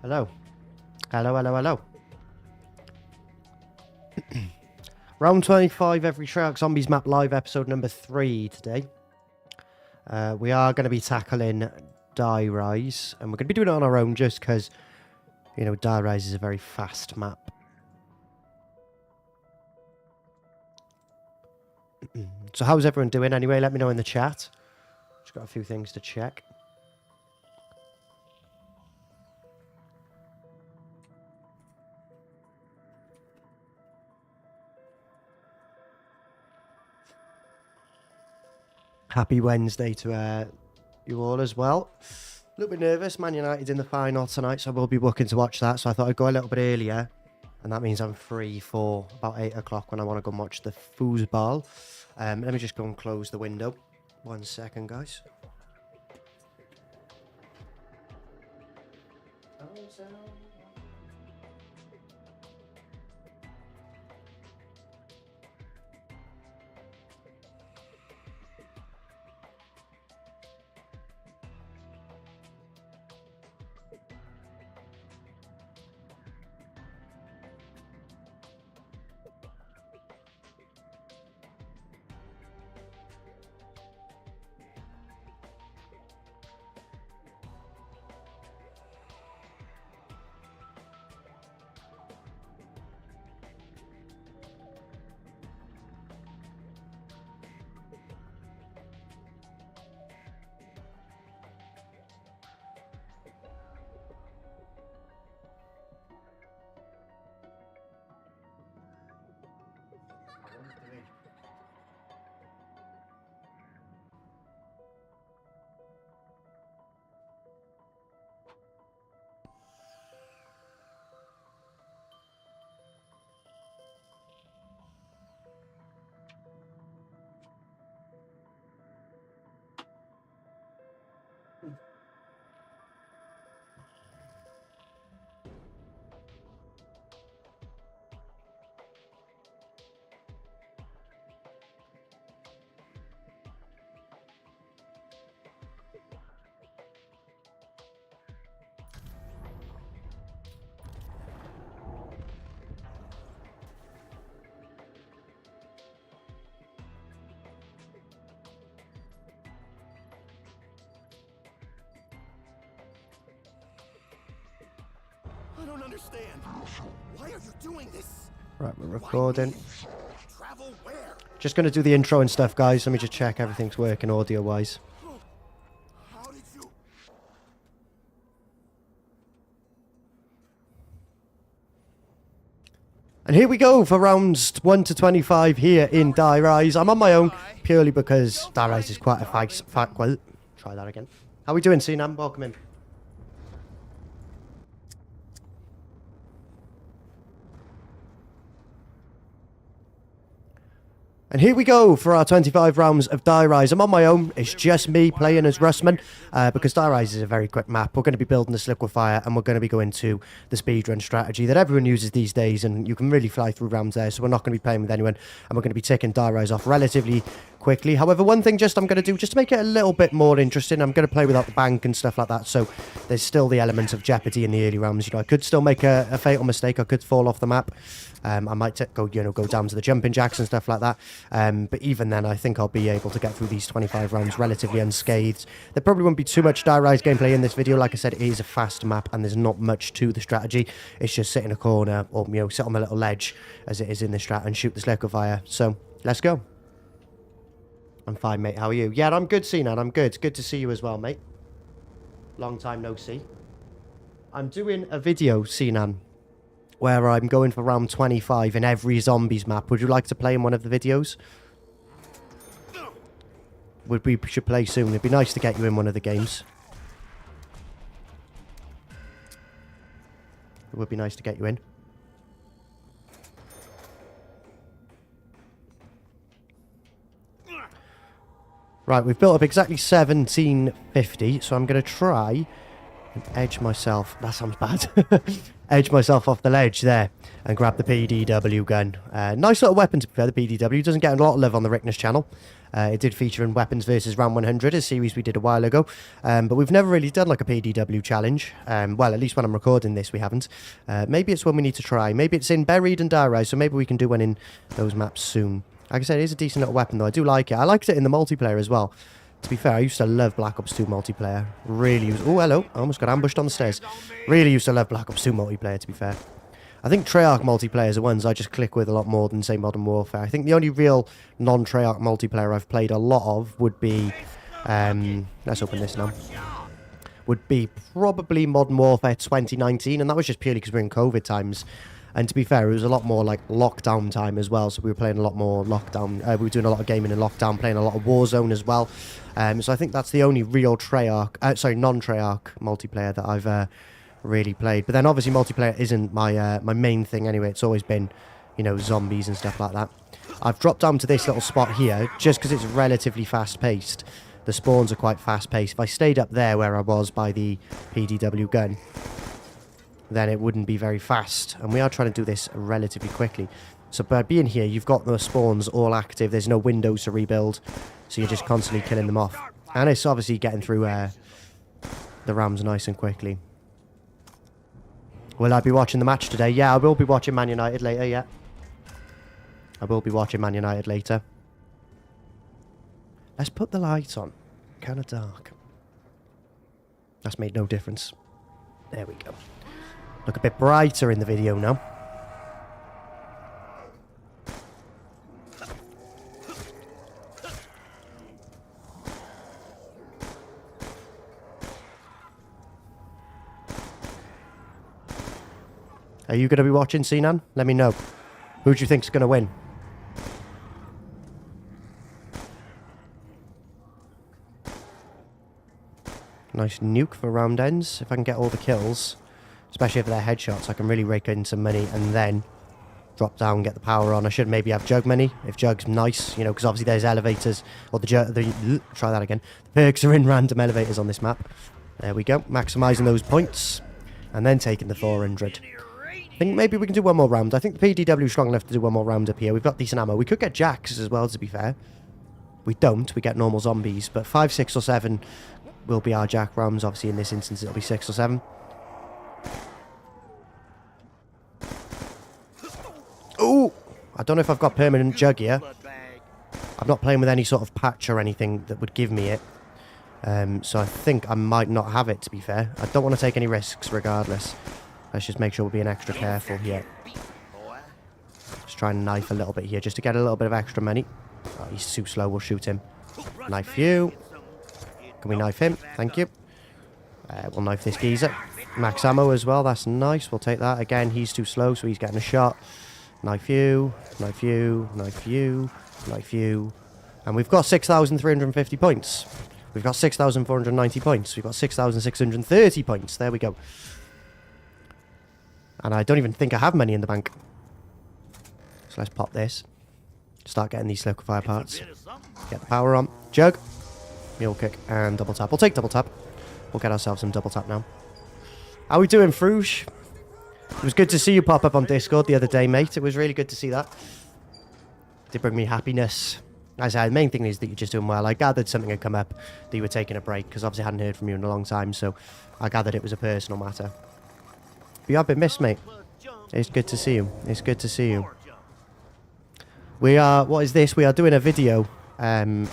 Hello. Hello, hello, hello. Round 25, every Treyarch Zombies map live, episode number 3 today. We are going to be tackling Die Rise, and we're going to be doing it on our own just because, you know, Die Rise is a very fast map. So how's everyone doing anyway? Let me know in the chat. Just got a few things to check. Happy Wednesday to you all as well. A little bit nervous. Man United's in the final tonight, so I will be looking to watch that. So I thought I'd go a little bit earlier. And that means I'm free for about 8 o'clock when I want to go and watch the foosball. Let me just go and close the window. 1 second, guys. I don't understand. Why are you doing this? Right, we're recording. Travel where? Just going to do the intro and stuff, guys. Let me just check everything's working audio-wise. How did you? And here we go for rounds 1 to 25 here in Die Rise. I'm on my own purely because Die Rise is quite a fact. Well, try that again. How we doing, Sinan? Welcome in. And here we go for our 25 rounds of Die Rise. I'm on my own. It's just me playing as Russman because Die Rise is a very quick map. We're going to be building this liquefier and we're going to be going to the speedrun strategy that everyone uses these days, and you can really fly through rounds there, so we're not going to be playing with anyone, and we're going to be taking Die Rise off relatively quickly. However, one thing I'm going to do just to make it a little bit more interesting, I'm going to play without the bank and stuff like that, so there's still the element of jeopardy in the early rounds. You know, I could still make a fatal mistake. I could fall off the map. I might go down to the jumping jacks and stuff like that. But even then, I think I'll be able to get through these 25 rounds relatively unscathed. There probably won't be too much Die Rise gameplay in this video. Like I said, it is a fast map and there's not much to the strategy. It's just sit in a corner or, you know, sit on a little ledge as it is in the strat and shoot this liquefier. So, let's go. I'm fine, mate. How are you? Yeah, I'm good, Sinan. I'm good. Good to see you as well, mate. Long time no see. I'm doing a video, Sinan, where I'm going for round 25 in every zombies map. Would you like to play in one of the videos? We should play soon. It'd be nice to get you in one of the games. It would be nice to get you in. Right, we've built up exactly 1750, so I'm going to try And edge myself. That sounds bad. Edge myself off the ledge there and grab the PDW gun. Nice little weapon to be fair, the PDW. Doesn't get a lot of love on the Ricktness channel. It did feature in Weapons vs. Round 100, a series we did a while ago. But we've never really done like a PDW challenge. Well, at least when I'm recording this, we haven't. Maybe it's one we need to try. Maybe it's in Buried and Die Rise, so maybe we can do one in those maps soon. Like I said, it is a decent little weapon, though. I do like it. I liked it in the multiplayer as well. To be fair, I used to love Black Ops 2 multiplayer. Really used... Oh, hello. I almost got ambushed on the stairs. Really used to love Black Ops 2 multiplayer, to be fair. I think Treyarch multiplayer are the ones I just click with a lot more than, say, Modern Warfare. I think the only real non-Treyarch multiplayer I've played a lot of would be... let's open this now. Would be probably Modern Warfare 2019, and that was just purely because we're in COVID times. And to be fair, it was a lot more like lockdown time as well, so we were playing a lot more lockdown. We were doing a lot of gaming in lockdown, playing a lot of Warzone as well. So I think that's the only real Treyarch, sorry, non-Treyarch multiplayer that I've really played. But then obviously multiplayer isn't my my main thing anyway. It's always been, you know, zombies and stuff like that. I've dropped down to this little spot here just because it's relatively fast-paced. The spawns are quite fast-paced. If I stayed up there where I was by the PDW gun, then it wouldn't be very fast. And we are trying to do this relatively quickly. So by being here, you've got the spawns all active. There's no windows to rebuild. So you're just constantly killing them off. And it's obviously getting through the Rams nice and quickly. Will I be watching the match today? Yeah, I will be watching Man United later, yeah. I will be watching Man United later. Let's put the lights on. Kind of dark. That's made no difference. There we go. Look a bit brighter in the video now. Are you going to be watching, Sinan? Let me know. Who do you think's going to win? Nice nuke for round ends. If I can get all the kills, especially if they're headshots, I can really rake in some money and then drop down, get the power on. I should maybe have Jug money, if Jug's nice, you know, because obviously there's elevators, or try that again. The perks are in random elevators on this map. There we go, maximising those points, and then taking the 400. I think maybe we can do one more round. I think the PDW is strong enough to do one more round up here. We've got decent ammo. We could get jacks as well, to be fair. We don't, we get normal zombies, but 5, 6 or 7 will be our jack rams. Obviously in this instance it'll be 6 or 7. Oh, I don't know if I've got permanent Jug here. I'm not playing with any sort of patch or anything that would give me it. So I think I might not have it, to be fair. I don't want to take any risks regardless. Let's just make sure we're being extra careful here. Just try and knife a little bit here just to get a little bit of extra money. Oh, he's too slow. We'll shoot him. Knife you. Can we knife him? Thank you. We'll knife this geezer. Max ammo as well. That's nice. We'll take that. Again, he's too slow, so he's getting a shot. Knife you. Knife you. Knife you. Knife you. And we've got 6,350 points. We've got 6,490 points. We've got 6,630 points. There we go. And I don't even think I have money in the bank. So let's pop this. Start getting these liquefier parts. Get the power on. Jug. Mule kick and double tap. We'll take double tap. We'll get ourselves some double tap now. How we doing, Fruge? It was good to see you pop up on Discord the other day, mate. It was really good to see that. Did bring me happiness. As I said, the main thing is that you're just doing well. I gathered something had come up, that you were taking a break, because obviously I hadn't heard from you in a long time, so I gathered it was a personal matter. But you have been missed, mate. It's good to see you. It's good to see you. We are, what is this? We are doing a video. I'm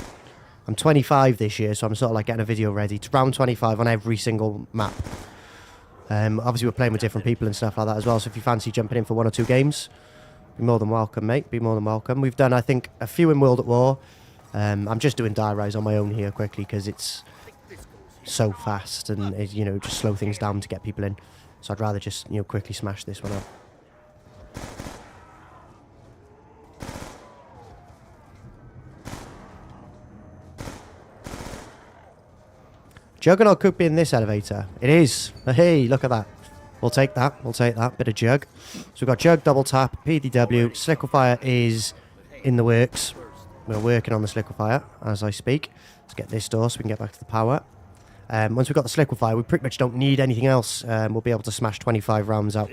25 this year, so I'm sort of like getting a video ready. It's round 25 on every single map. Obviously we're playing with different people and stuff like that as well, so if you fancy jumping in for 1 or 2 games, be more than welcome, mate. Be more than welcome. We've done, I think, a few in World at War. I'm just doing Die Rise on my own here quickly because it's so fast and, it, you know, just slow things down to get people in. So I'd rather just, you know, quickly smash this one up. Juggernaut could be in this elevator. It is. Hey, look at that. We'll take that. We'll take that. Bit of Jug. So we've got Jug, double tap, PDW. Liquefier is in the works. We're working on this liquefier as I speak. Let's get this door so we can get back to the power. Once we've got the liquefier, we pretty much don't need anything else. We'll be able to smash 25 rounds out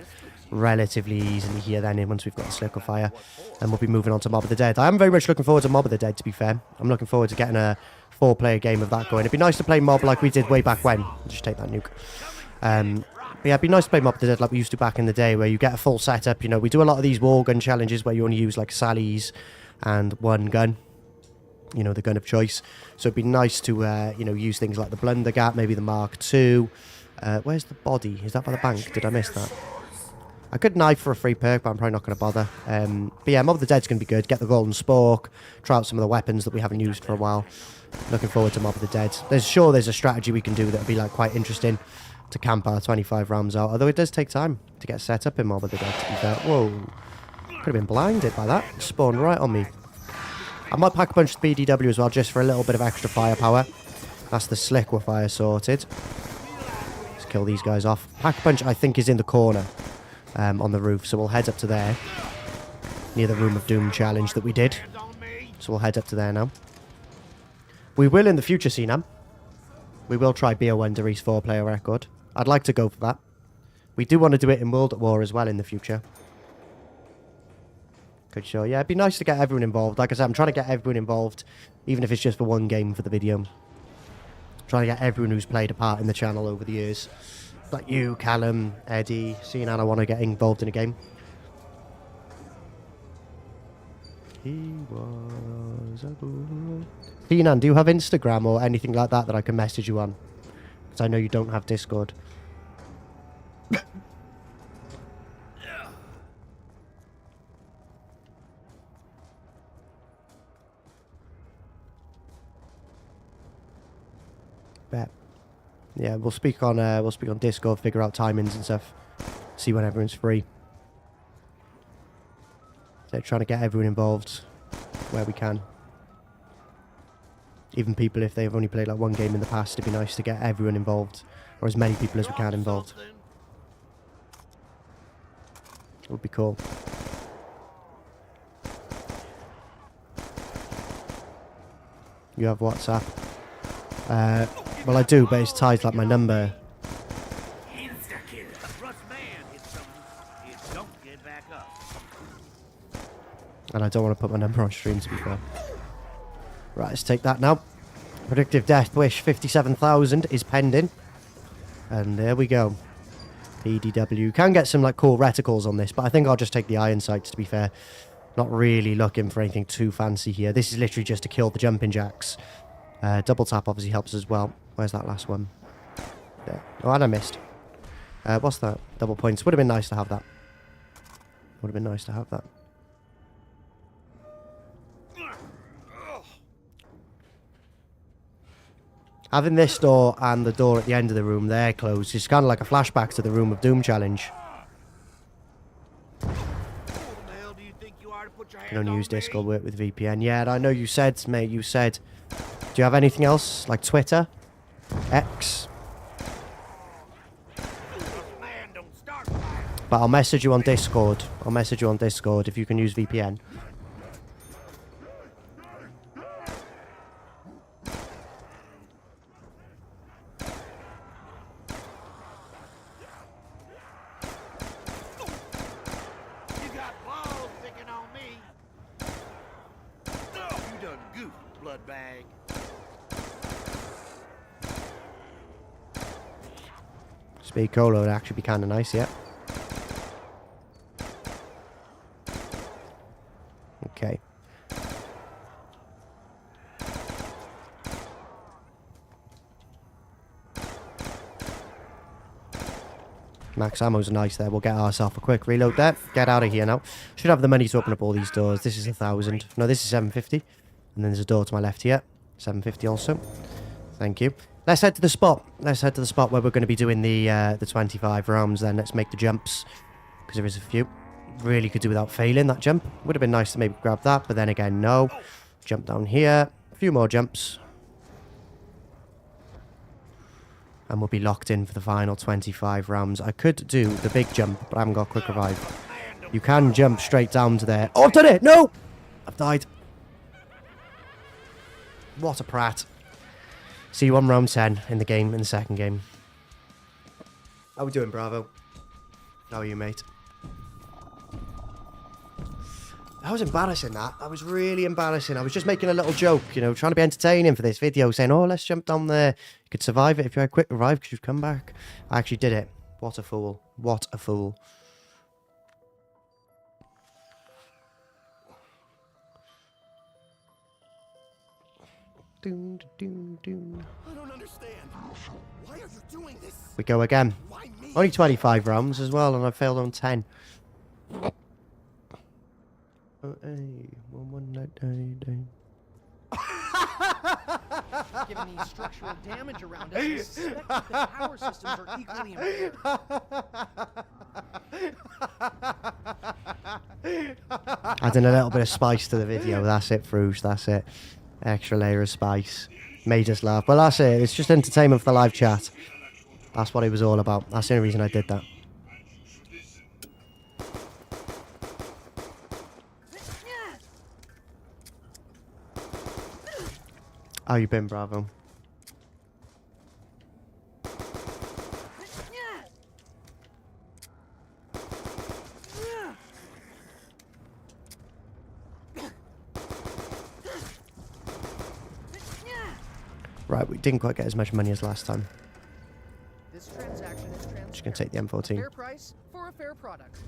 relatively easily here then, once we've got the liquefier. And we'll be moving on to Mob of the Dead. I am very much looking forward to Mob of the Dead, to be fair. I'm looking forward to getting a 4-player game of that going. It'd be nice to play Mob like we did way back when. I'll just take that nuke. But yeah, it'd be nice to play Mob of the Dead like we used to back in the day, where you get a full setup. You know, we do a lot of these war gun challenges where you only use like Sally's and one gun. You know, the gun of choice. So it'd be nice to, you know, use things like the Blunder Gap, maybe the Mark II. Where's the body? Is that by the bank? Did I miss that? I could knife for a free perk, but I'm probably not going to bother. But yeah, Mob of the Dead's going to be good. Get the Golden Spork, try out some of the weapons that we haven't used for a while. Looking forward to Mob of the Dead. There's a strategy we can do that'll be like quite interesting to camp our 25 rounds out. Although it does take time to get set up in Mob of the Dead, to be fair. Whoa. Could have been blinded by that. It spawned right on me. I might pack a bunch of BDW as well, just for a little bit of extra firepower. That's the liquefier sorted. Let's kill these guys off. Pack a bunch, I think, is in the corner. On the roof, so we'll head up to there, near the Room of Doom challenge that we did. So we'll head up to there now. We will in the future, Sinam. We will try BO1 Dari's 4-player record. I'd like to go for that. We do want to do it in World at War as well in the future. Good show. Yeah, it'd be nice to get everyone involved. Like I said, I'm trying to get everyone involved, even if it's just for one game for the video. Trying to get everyone who's played a part in the channel over the years. Like you, Callum, Eddie, Sinan, I want to get involved in a game. He was a fool. Sinan, do you have Instagram or anything like that that I can message you on? Because I know you don't have Discord. Bet. Yeah, we'll speak on Discord, figure out timings and stuff, see when everyone's free. So trying to get everyone involved where we can. Even people if they've only played like one game in the past, it'd be nice to get everyone involved, or as many people as we can involved. It would be cool. You have WhatsApp? Well, I do, but it's tied to like my number. And I don't want to put my number on stream, to be fair. Right, let's take that now. Predictive Death Wish 57,000 is pending. And there we go. PDW. Can get some like cool reticles on this, but I think I'll just take the iron sights, to be fair. Not really looking for anything too fancy here. This is literally just to kill the jumping jacks. Double tap obviously helps as well. Where's that last one? There. Oh, and I missed. What's that? Double points. Would have been nice to have that. Would have been nice to have that. Having this door and the door at the end of the room there closed is kind of like a flashback to the Room of Doom challenge. You can only use Discord, work with VPN. Yeah, and I know you said, mate, you said... Do you have anything else? Like Twitter? X? But I'll message you on Discord. I'll message you on Discord if you can use VPN. Speed Cola would actually be kind of nice, yeah. Okay. Max ammo's nice there. We'll get ourselves a quick reload there. Get out of here now. Should have the money to open up all these doors. This is 1,000. No, this is 750. And then there's a door to my left here. 750 also. Thank you. Let's head to the spot. Let's head to the spot where we're going to be doing the 25 rounds then. Let's make the jumps. Because there is a few. Really could do without failing that jump. Would have been nice to maybe grab that. But then again, no. Jump down here. A few more jumps. And we'll be locked in for the final 25 rounds. I could do the big jump, but I haven't got quick revive. You can jump straight down to there. Oh, I've done it! No! I've died. What a prat. See you on round 10 in the second game. How we doing, Bravo? How are you, mate? That was embarrassing, that. That was really embarrassing. I was just making a little joke, you know, trying to be entertaining for this video, saying, oh, let's jump down there. You could survive it if you had a quick revive because you've come back. I actually did it. What a fool. What a fool. Doom, doom, doom. I don't understand. Why are you doing this? We go again. Why me? Only 25 rounds as well, and I failed on 10. Oh, hey, one night, day. Given the structural damage around us, we suspect that the power systems are equally impaired. Adding a little bit of spice to the video. That's it, Fruge. That's it. Extra layer of spice. Made us laugh. Well, that's it. It's just entertainment for the live chat. That's what it was all about. That's the only reason I did that. How you been, Bravo? Right, we didn't quite get as much money as last time. This transaction is transparent. Just gonna take the M14. Fair price for a fair product.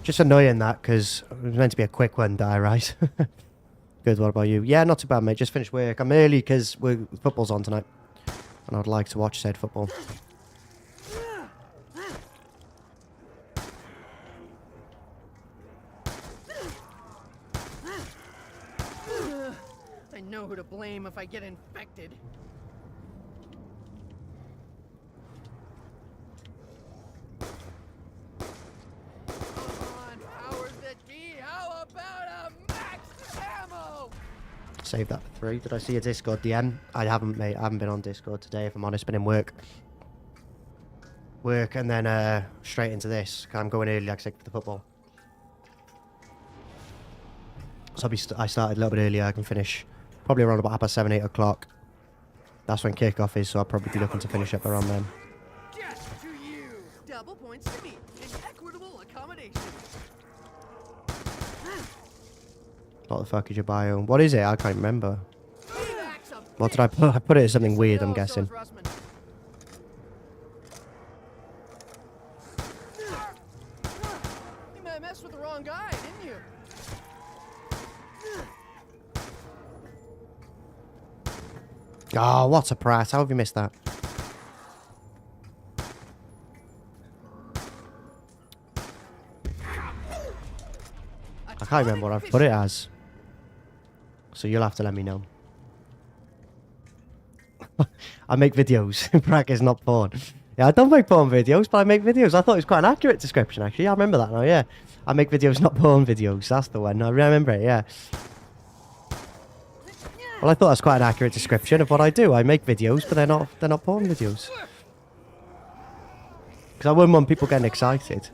Just annoying that, because it was meant to be a quick one, right? Good, what about you? Yeah, not too bad, mate. Just finished work. I'm early because football's on tonight. And I'd like to watch said football. I know who to blame if I get infected. Save that for 3. Did I see a Discord DM? I haven't, mate. I haven't been on Discord today, if I'm honest. Been in work. Work and then straight into this. I'm going early, like I said, for the football. So I started a little bit earlier. I can finish probably around about 7, 8 o'clock. That's when kickoff is, so I'll probably be looking to finish up around then. Just to you. Double points to me. An equitable accommodation. What the fuck is your bio? What is it? I can't remember. What did I put? I put it as something weird, I'm guessing. You might have messed with the wrong guy, didn't you? Oh, what a prat. How have you missed that? I can't remember what I've put it as. So you'll have to let me know. I make videos. Practice, not porn. Yeah, I don't make porn videos, but I make videos. I thought it was quite an accurate description, actually. I remember that now, yeah. I make videos, not porn videos. That's the one. I remember it, yeah. Well, I thought that's quite an accurate description of what I do. I make videos, but they're not porn videos. Because I wouldn't want people getting excited.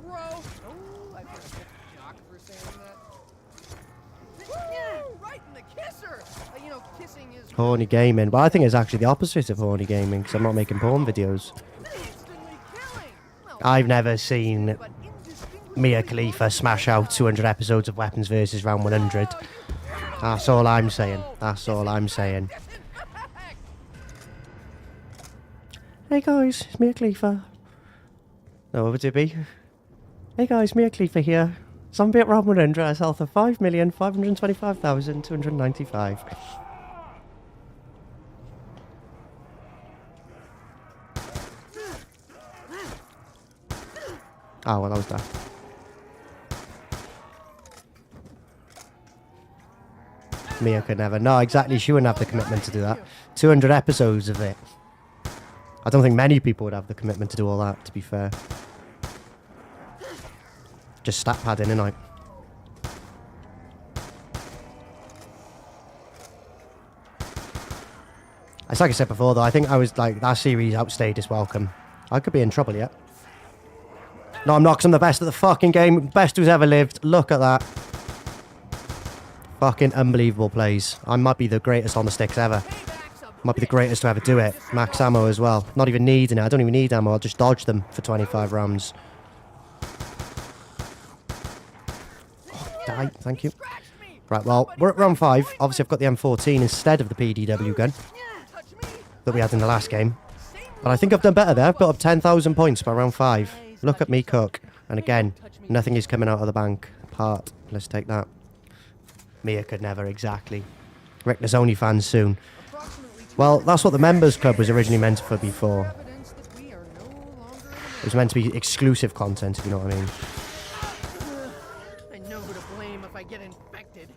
Horny gaming. But I think it's actually the opposite of horny gaming, because I'm not making porn videos. I've never seen Mia Khalifa smash out 200 episodes of Weapons versus Round 100. That's all I'm saying. That's all I'm saying. Hey guys, it's Mia Khalifa. No, what would it be? Hey guys, Mia Khalifa here. Zombie at Round 100 has health of 5,525,295. Oh, well, that was that. Mia could never. No, exactly. She wouldn't have the commitment to do that. 200 episodes of it. I don't think many people would have the commitment to do all that, to be fair. Just stat padding, innit? It's like I said before, though. I think I was like, that series outstayed its welcome. I could be in trouble yet. No, I'm not, 'cause I'm the best at the fucking game. Best who's ever lived. Look at that. Fucking unbelievable plays. I might be the greatest on the sticks ever. Might be the greatest to ever do it. Max ammo as well. Not even needing it. I don't even need ammo. I'll just dodge them for 25 rounds. Oh, die. Thank you. Right, well, we're at round 5. Obviously, I've got the M14 instead of the PDW gun that we had in the last game. But I think I've done better there. I've built up 10,000 points by round 5. Look at me cook. And again, nothing is coming out of the bank. Part. Let's take that. Mia could never, exactly. Ricktness only fans soon. Well, that's what the members club was originally meant for before. It was meant to be exclusive content, if you know what I mean. I know who to blame if I get infected.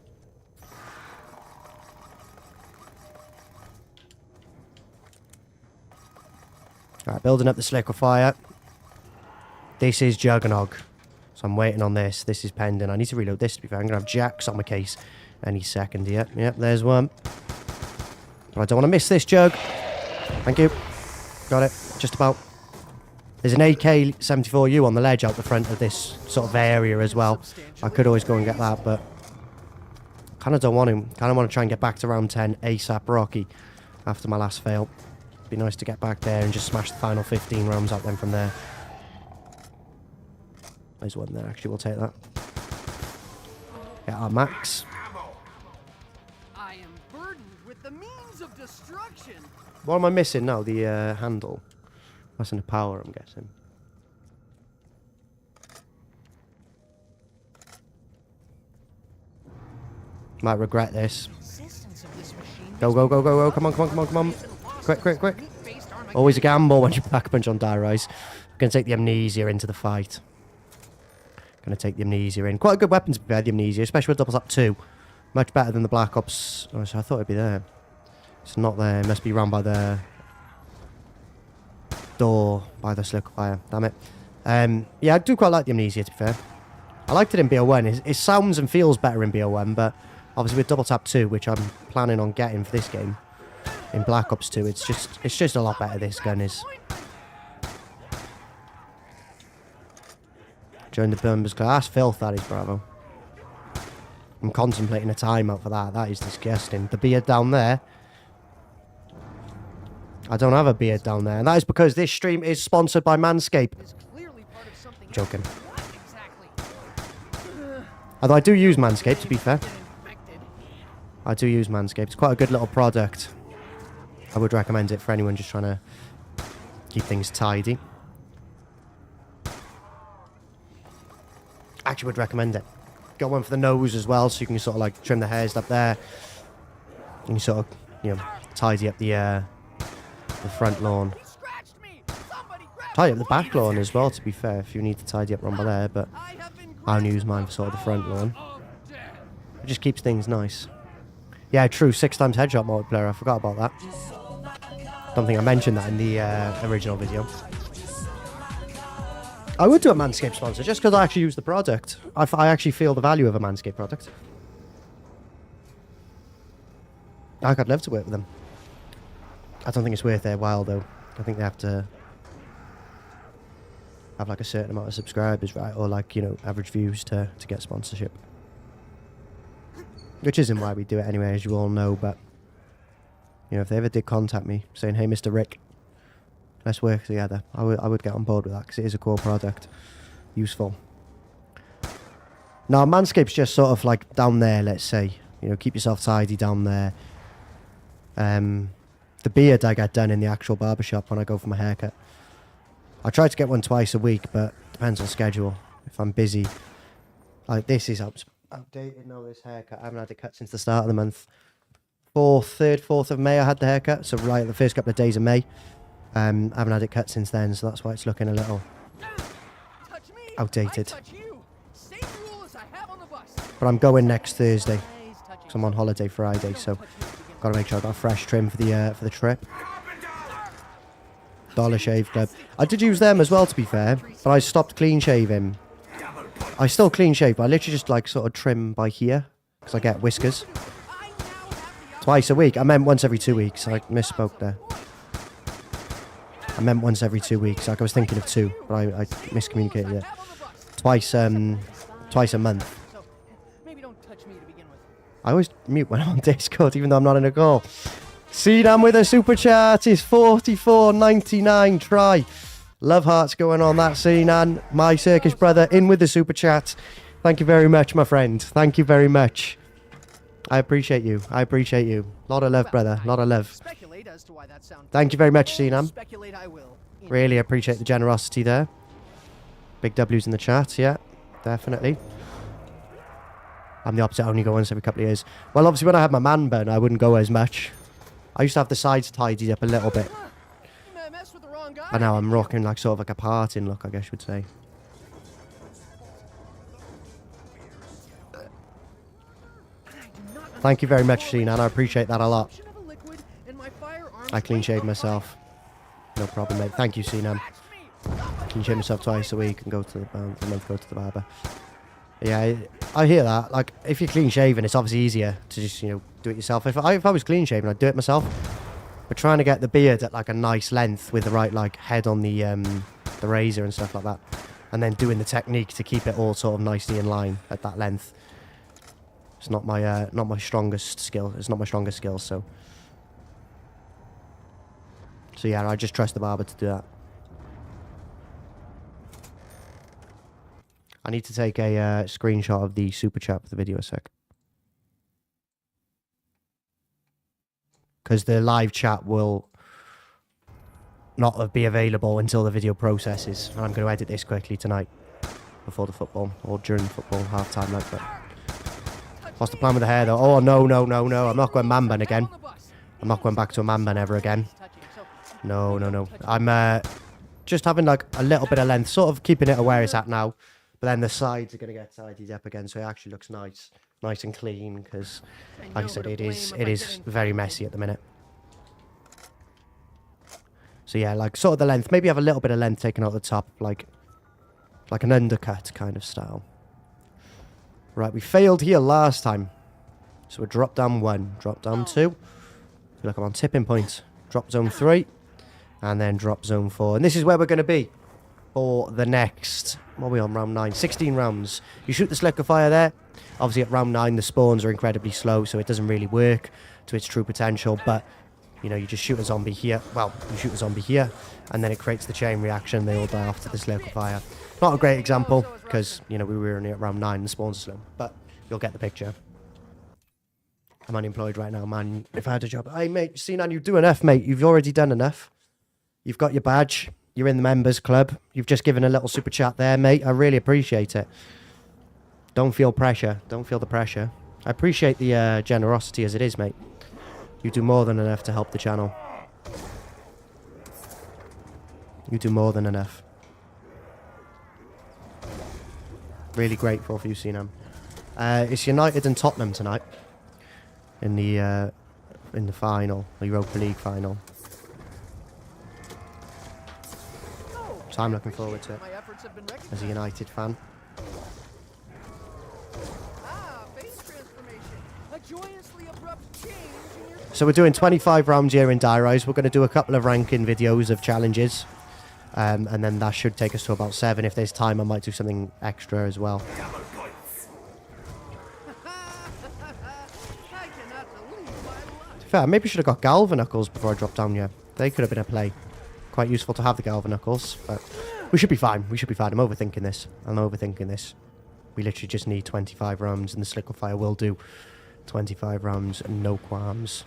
Alright, building up the liquefier. This is Juggernog. So I'm waiting on this. This is pending. I need to reload this, to be fair. I'm going to have jacks on my case any second here. Yep, there's one. But I don't want to miss this jug. Thank you. Got it. Just about. There's an AK-74U on the ledge out the front of this sort of area as well. I could always go and get that, but kind of don't want to. Kind of want to try and get back to round 10 ASAP Rocky after my last fail. Be nice to get back there and just smash the final 15 rounds out then from there. There's one there, actually. We'll take that. Get our max. I am burdened with the means of destruction. What am I missing now? The handle. That's in the power, I'm guessing. Might regret this. Go, go, go, go, go. Come on, come on, come on, come on. Quick, quick, quick. Always a gamble when you pack a punch on Die Rise. Going to take the Amnesia into the fight. Going to take the Amnesia in. Quite a good weapon to be fair, the Amnesia, especially with doubles up 2. Much better than the Black Ops. Oh, so I thought it'd be there. It's not there. It must be round by the door, by the liquefier. Damn it. Yeah, I do quite like the Amnesia, to be fair. I liked it in BO1. It sounds and feels better in BO1, but obviously with double tap 2, which I'm planning on getting for this game, in Black Ops 2, it's just a lot better, this gun is. Join the Bombers class. Filth, that is, Bravo. I'm contemplating a timeout for that. That is disgusting. The beard down there. I don't have a beard down there. And that is because this stream is sponsored by Manscaped. Joking. Although I do use Manscaped, to be fair. I do use Manscaped. It's quite a good little product. I would recommend it for anyone just trying to keep things tidy. Actually would recommend it. Got one for the nose as well, so you can sort of like trim the hairs up there. You can sort of, you know, tidy up the front lawn. Tidy up the back lawn as well, to be fair, if you need to tidy up around by there, but I only use mine for sort of the front lawn. It just keeps things nice. Yeah, true, 6 times headshot multiplayer, I forgot about that. Don't think I mentioned that in the original video. I would do a Manscaped sponsor, just because I actually use the product. I actually feel the value of a Manscaped product. I'd love to work with them. I don't think it's worth their while, though. I think they have to have like a certain amount of subscribers, right? Or like, you know, average views to get sponsorship. Which isn't why we do it anyway, as you all know, but you know, if they ever did contact me saying, hey, Mr. Rick, let's work together, I would get on board with that, because it is a cool product. Useful. Now, Manscaped's just sort of like down there, let's say. You know, keep yourself tidy down there. The beard I get done in the actual barbershop when I go for my haircut. I try to get one twice a week, but depends on schedule. If I'm busy. Like, this is outdated now, this haircut. I haven't had it cut since the start of the month. 4th of May I had the haircut, so right at the first couple of days of May. I haven't had it cut since then, so that's why it's looking a little outdated. But I'm going next Thursday, because I'm on holiday Friday, so got to make sure I got a fresh trim for the trip. Dollar Shave Club. I did use them as well, to be fair, but I stopped clean shaving. I still clean shave, but I literally just like sort of trim by here, because I get whiskers. Twice a week. I meant once every 2 weeks. I misspoke there. I meant once every 2 weeks. Like I was thinking of 2, but I miscommunicated it. Twice a month. So maybe don't touch me to begin with. I always mute when I'm on Discord, even though I'm not in a call. Cdam with a super chat is 44.99. Try. Love hearts going on that, Sinan. My Circus brother in with the super chat. Thank you very much, my friend. Thank you very much. I appreciate you. I appreciate you. Lot of love, brother. Lot of love. Speculate as to why that sound. Thank you very much, Sinan. Speculate I will. Really appreciate the generosity there. Big W's in the chat, yeah. Definitely. I'm the opposite. I only go once every couple of years. Well, obviously, when I had my man bun, I wouldn't go as much. I used to have the sides tidied up a little bit. Mess with the wrong guy. And now I'm rocking like sort of like a parting look, I guess you would say. Thank you very much, Sinan. I appreciate that a lot. I clean shave myself. No problem, mate. Thank you, Sinan. Clean shave myself twice a week and go to the barber. Yeah, I hear that. Like, if you're clean shaven, it's obviously easier to just, do it yourself. If I was clean shaven, I'd do it myself. But trying to get the beard at like a nice length with the right like head on the razor and stuff like that, and then doing the technique to keep it all sort of nicely in line at that length. It's not my strongest skill. It's not my strongest skill. So yeah, I just trust the barber to do that. I need to take a screenshot of the super chat for the video a sec. Because the live chat will not be available until the video processes. And I'm going to edit this quickly tonight. Before the football. Or during the football half-time like that. What's the plan with the hair though? Oh, no. I'm not going man bun again. I'm not going back to a man bun ever again. No. I'm just having like a little bit of length. Sort of keeping it where it's at now. But then the sides are going to get tidied up again, so it actually looks nice and clean. Because, like I said, it is very messy at the minute. So yeah, like sort of the length. Maybe have a little bit of length taken out the top, like an undercut kind of style. Right, we failed here last time, so we're drop down 1, drop down 2. Feel like I'm on tipping point. Drop zone 3, and then drop zone 4, and this is where we're going to be for the next. What are we on, round 9? 16 rounds. You shoot the liquefier there. Obviously at round 9 the spawns are incredibly slow, so it doesn't really work to its true potential, but you just shoot a zombie here. Well, you shoot a zombie here, and then it creates the chain reaction. They all die after this liquefier. Not a great example, because, we were only at round 9, the spawns are slow, but you'll get the picture. I'm unemployed right now, man. If I had a job. Hey, mate, Sinan, you do enough, mate. You've already done enough. You've got your badge. You're in the members club. You've just given a little super chat there, mate. I really appreciate it. Don't feel pressure. Don't feel the pressure. I appreciate the generosity as it is, mate. You do more than enough to help the channel. You do more than enough. Really grateful for you, Sinan. It's United and Tottenham tonight in the final, the Europa League final. So I'm looking forward to it as a United fan. So we're doing 25 rounds here in Die Rise. We're going to do a couple of ranking videos of challenges. And then that should take us to about 7. If there's time, I might do something extra as well. Fair, maybe should have got Galvanuckles before I dropped down here. They could have been a play. Quite useful to have the Galvanuckles, but we should be fine. We should be fine. I'm overthinking this. We literally just need 25 rounds, and the liquefier will do 25 rounds and no qualms.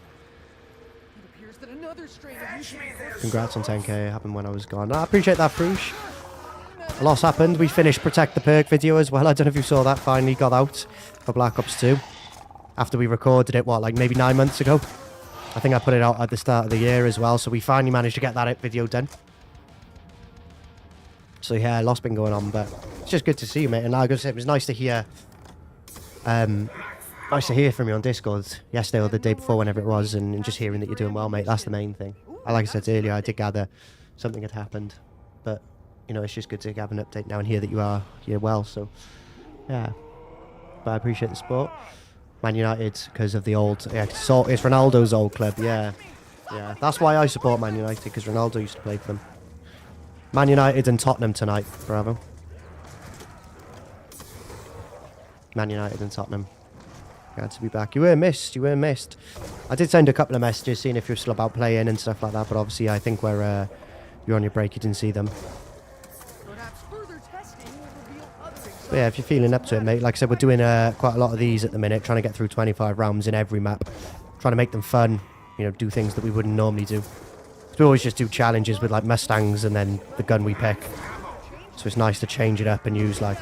Congrats on 10k. It happened when I was gone. I appreciate that, Frush. A loss happened. We finished Protect the Perk video as well. I don't know if you saw that. Finally got out for Black Ops 2. After we recorded it, like maybe 9 months ago. I think I put it out at the start of the year as well, so we finally managed to get that video done. So yeah, a lot's been going on, but it's just good to see you, mate. And like I said, it was nice to hear, from you on Discord yesterday or the day before, whenever it was, and just hearing that you're doing well, mate. That's the main thing. Like I said earlier, I did gather something had happened, but it's just good to have an update now and hear that you're well. So yeah, but I appreciate the support. Man United, because of the old... Yeah, it's Ronaldo's old club, yeah. Yeah, that's why I support Man United, because Ronaldo used to play for them. Man United and Tottenham tonight. Bravo. Man United and Tottenham. Glad to be back. You were missed. You were missed. I did send a couple of messages seeing if you're still about playing and stuff like that, but obviously I think where you're on your break, you didn't see them. Perhaps further testing will reveal other But yeah, if you're feeling up to it, mate, like I said, we're doing quite a lot of these at the minute, trying to get through 25 rounds in every map, trying to make them fun, you know, do things that we wouldn't normally do. So we always just do challenges with like Mustangs and then the gun we pick. So it's nice to change it up and use like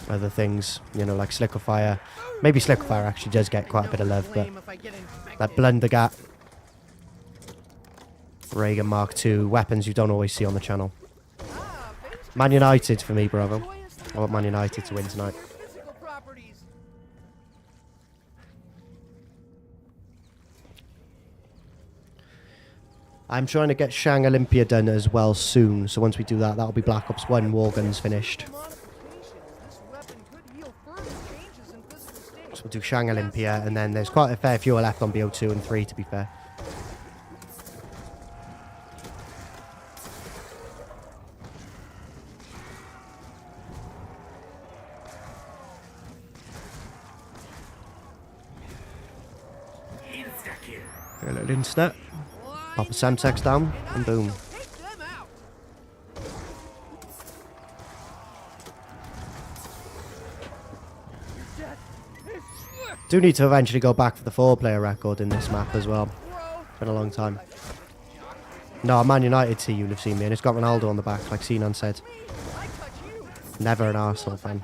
other things, you know, like Slickerfire. Maybe Slickerfire actually does get quite a bit of love, but that Blunder Gap, Reagan Mark II, weapons you don't always see on the channel. Man United for me, bravo. I want Man United to win tonight. I'm trying to get Shang Olympia done as well soon, so once we do that, that'll be Black Ops 1 Warguns finished. So we'll do Shang Olympia, and then there's quite a fair few left on BO2 and 3, to be fair. A little insta. Pop a Semtex down, and boom. Do need to eventually go back for the 4-player record in this map as well. Been a long time. No, Man United tee, you'll have seen me, and it's got Ronaldo on the back, like Sinan said. Never an Arsenal fan.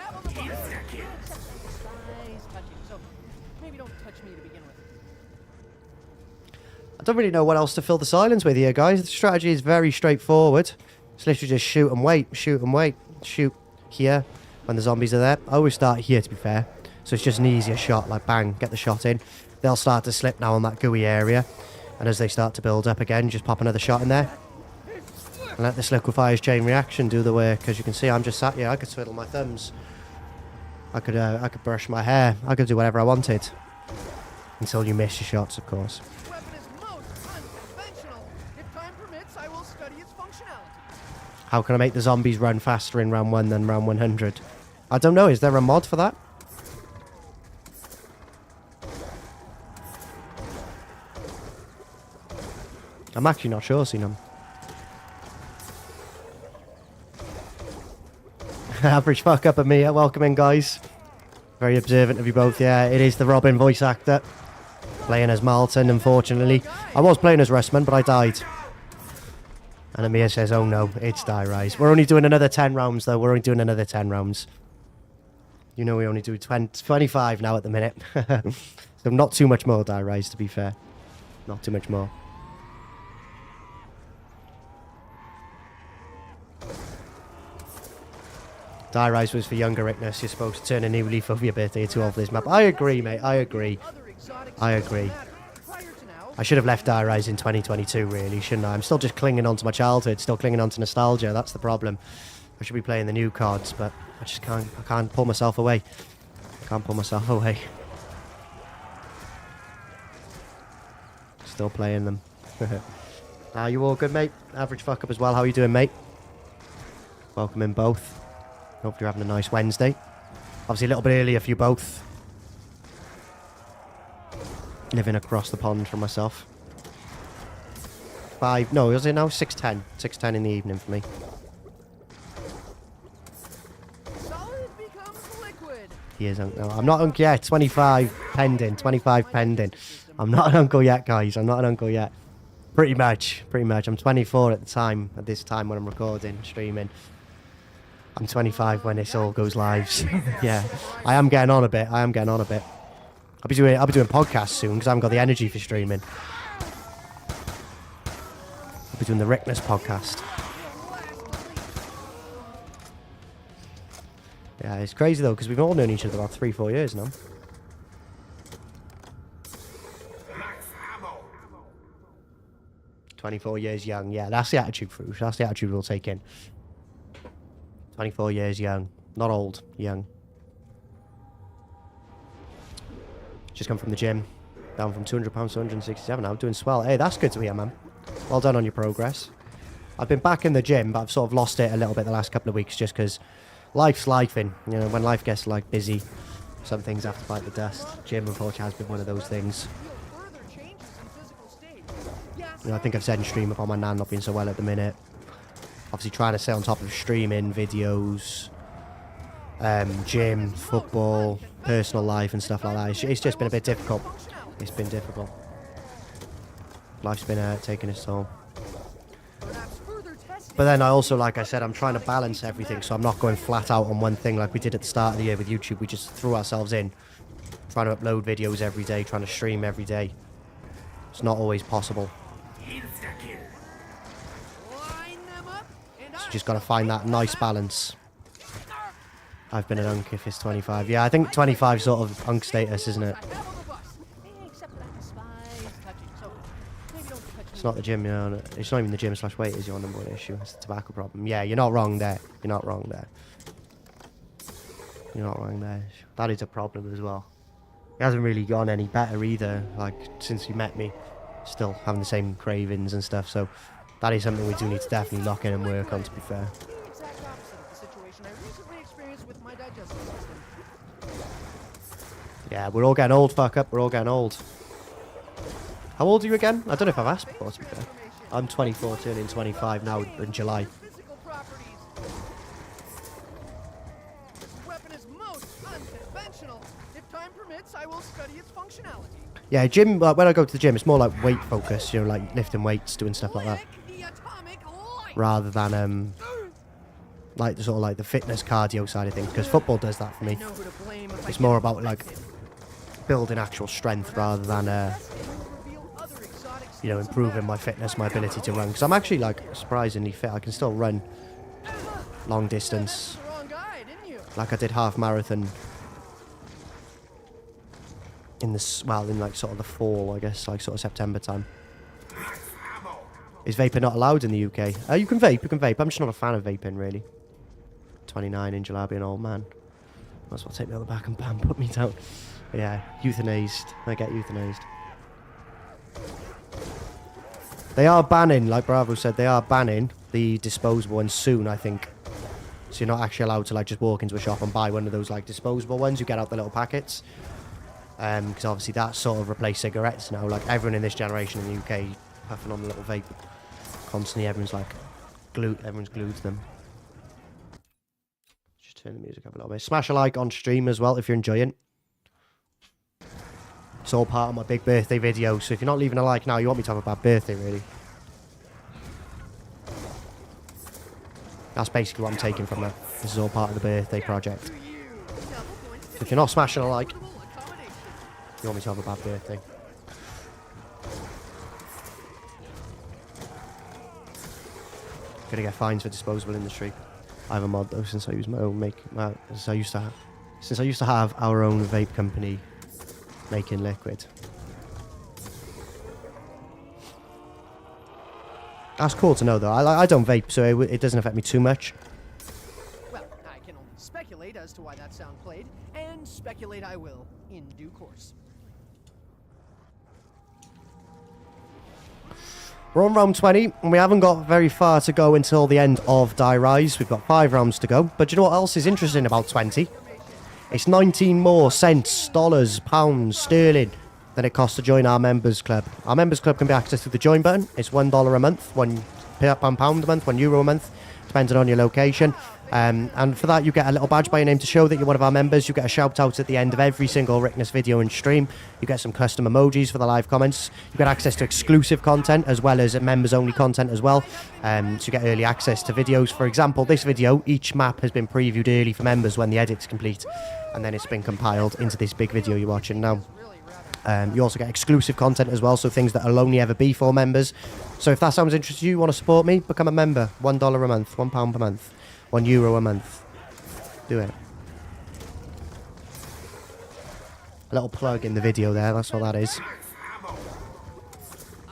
I don't really know what else to fill the silence with here, guys. The strategy is very straightforward. It's literally just shoot and wait, shoot and wait. Shoot here when the zombies are there. I always start here, to be fair. So it's just an easier shot, like bang, get the shot in. They'll start to slip now on that gooey area. And as they start to build up again, just pop another shot in there. And let this liquefier's chain reaction do the work. As you can see, I'm just sat here. I could twiddle my thumbs. I could brush my hair. I could do whatever I wanted. Until you miss your shots, of course. How can I make the zombies run faster in round 1 than round 100? I don't know. Is there a mod for that? I'm actually not sure, Sinan. Average fuck up at me. Welcome in, guys. Very observant of you both. Yeah, it is the Robin voice actor. Playing as Martin, unfortunately. I was playing as Rustman, but I died. And Amir says, oh no, it's Die Rise. We're only doing another 10 rounds, though. We're only doing another 10 rounds. You know we only do 25 now at the minute. So not too much more Die Rise, to be fair. Not too much more. Die Rise was for younger Ricktness. You're supposed to turn a new leaf over your birthday to this map. I agree, mate. I agree. I agree. I should have left Die Rise in 2022, really, shouldn't I? I'm still just clinging on to my childhood, still clinging on to nostalgia. That's the problem. I should be playing the new cards, but I just can't. I can't pull myself away. I can't pull myself away. Still playing them. Are you all good, mate? Average fuck up as well. How are you doing, mate? Welcome in both. Hope you're having a nice Wednesday. Obviously a little bit earlier for you both. Living across the pond from myself. 5, no, is it now 6:10? 6:10 in the evening for me. Solid becomes liquid. He is uncle. No, I'm not uncle yet. 25 pending. 25 pending. I'm not an uncle yet, guys. I'm not an uncle yet. Pretty much. Pretty much. I'm 24 at the time. At this time when I'm recording, streaming. I'm 25 when this all goes live. Yeah, I am getting on a bit. I am getting on a bit. I'll be doing podcasts soon because I haven't got the energy for streaming. I'll be doing the Ricktness podcast. Yeah, it's crazy though because we've all known each other about 3-4 years now. Max ammo. 24 years young. Yeah, that's the attitude, Fruit. That's the attitude we'll take in. 24 years young. Not old, young. Just come from the gym. Down from £200 to 167 now. Doing swell. Hey, that's good to hear, man. Well done on your progress. I've been back in the gym, but I've sort of lost it a little bit the last couple of weeks just because life's lifing. You know, when life gets like busy, some things have to bite the dust. Gym, unfortunately, has been one of those things. You know, I think I've said in stream about my nan not being so well at the minute. Obviously, trying to stay on top of streaming, videos, gym, football, personal life and stuff like that. It's just been a bit difficult. It's been difficult. Life's been taking its toll. But then I also, like I said, I'm trying to balance everything, so I'm not going flat out on one thing like we did at the start of the year with YouTube. We just threw ourselves in, trying to upload videos every day, trying to stream every day. It's not always possible. So you just got to find that nice balance. I've been an unk if it's 25. Yeah, I think 25 sort of unk status, isn't it? It's not the gym, you know. It's not even the gym / weight is your number one issue. It's the tobacco problem. Yeah, you're not wrong there. You're not wrong there. You're not wrong there. That is a problem as well. It hasn't really gone any better either, like, since you met me. Still having the same cravings and stuff, so that is something we do need to definitely lock in and work on, to be fair. Yeah, we're all getting old, fuck up. We're all getting old. How old are you again? I don't know if I've asked before, to be fair. I'm 24, turning 25 now in July. Yeah, gym, when I go to the gym, it's more like weight focus, you know, like lifting weights, doing stuff like that. Rather than, like, sort of like the fitness cardio side of things, because football does that for me. It's more about, like, building actual strength rather than, you know, improving my fitness, my ability to run. Because I'm actually, like, surprisingly fit. I can still run long distance. Like, I did half marathon in the, well, in, like, sort of the fall, I guess, like, sort of September time. Is vaping not allowed in the UK? You can vape, you can vape. I'm just not a fan of vaping, really. 29 in July, being an old man. Might as well take me on the back and bam, put me down. Yeah, euthanized. I get euthanized. They are banning, like Bravo said, they are banning the disposable ones soon, I think. So you're not actually allowed to, like, just walk into a shop and buy one of those, like, disposable ones. You get out the little packets. Because obviously that sort of replaced cigarettes now. Like, everyone in this generation in the UK puffing on the little vape. Constantly, everyone's, like, everyone's glued to them. Just turn the music up a little bit. Smash a like on stream as well if you're enjoying. It's all part of my big birthday video, so if you're not leaving a like now, you want me to have a bad birthday, really. That's basically what I'm taking from that. This is all part of the birthday project. So if you're not smashing a like, you want me to have a bad birthday. Gonna get fines for disposable industry. I have a mod though, since I use my own since I used to have our own vape company making liquid. That's cool to know though. I don't vape, so it doesn't affect me too much. Well, I can only speculate as to why that sound played, and speculate I will in due course. We're on round 20, and we haven't got very far to go until the end of Die Rise. We've got 5 rounds to go. But you know what else is interesting about 20? It's 19 more cents, dollars, pounds, sterling than it costs to join our members club. Our members club can be accessed through the join button. It's $1 a month, £1 a month, €1 a month, depending on your location. And for that, you get a little badge by your name to show that you're one of our members. You get a shout out at the end of every single Ricktness video and stream. You get some custom emojis for the live comments. You get access to exclusive content as well as members only content as well. So you get early access to videos. For example, this video, each map has been previewed early for members when the edit's complete. And then it's been compiled into this big video you're watching now. You also get exclusive content as well, so things that will only ever be for members. So if that sounds interesting to you want to support me, become a member. $1 a month, £1 per month. €1 a month. Do it. A little plug in the video there, that's what that is.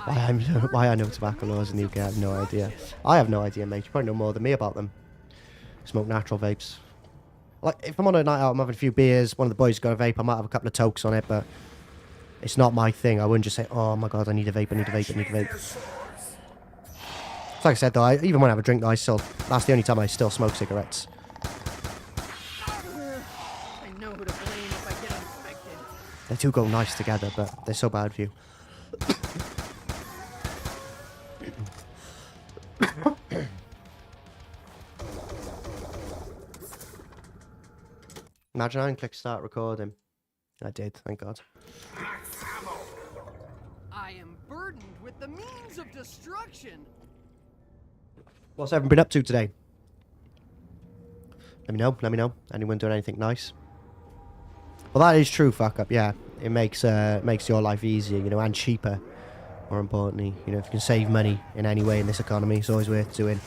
Why I know tobacco laws in the UK, I have no idea. I have no idea, mate. You probably know more than me about them. Smoke natural vapes. Like, if I'm on a night out, I'm having a few beers, one of the boys got a vape, I might have a couple of tokes on it, but it's not my thing. I wouldn't just say, oh my god, I need a vape, I need a vape, I need a vape. Like I said, though, even when I have a drink, though, that's the only time I still smoke cigarettes. I know who to blame if I get infected. They do go nice together, but they're so bad for you. Imagine I didn't click start recording. I did, thank God. I am burdened with the means of destruction. What's everyone been up to today? Let me know, let me know. Anyone doing anything nice? Well, that is true, fuck up, yeah. It makes your life easier, you know, and cheaper. More importantly, you know, if you can save money in any way in this economy, it's always worth doing.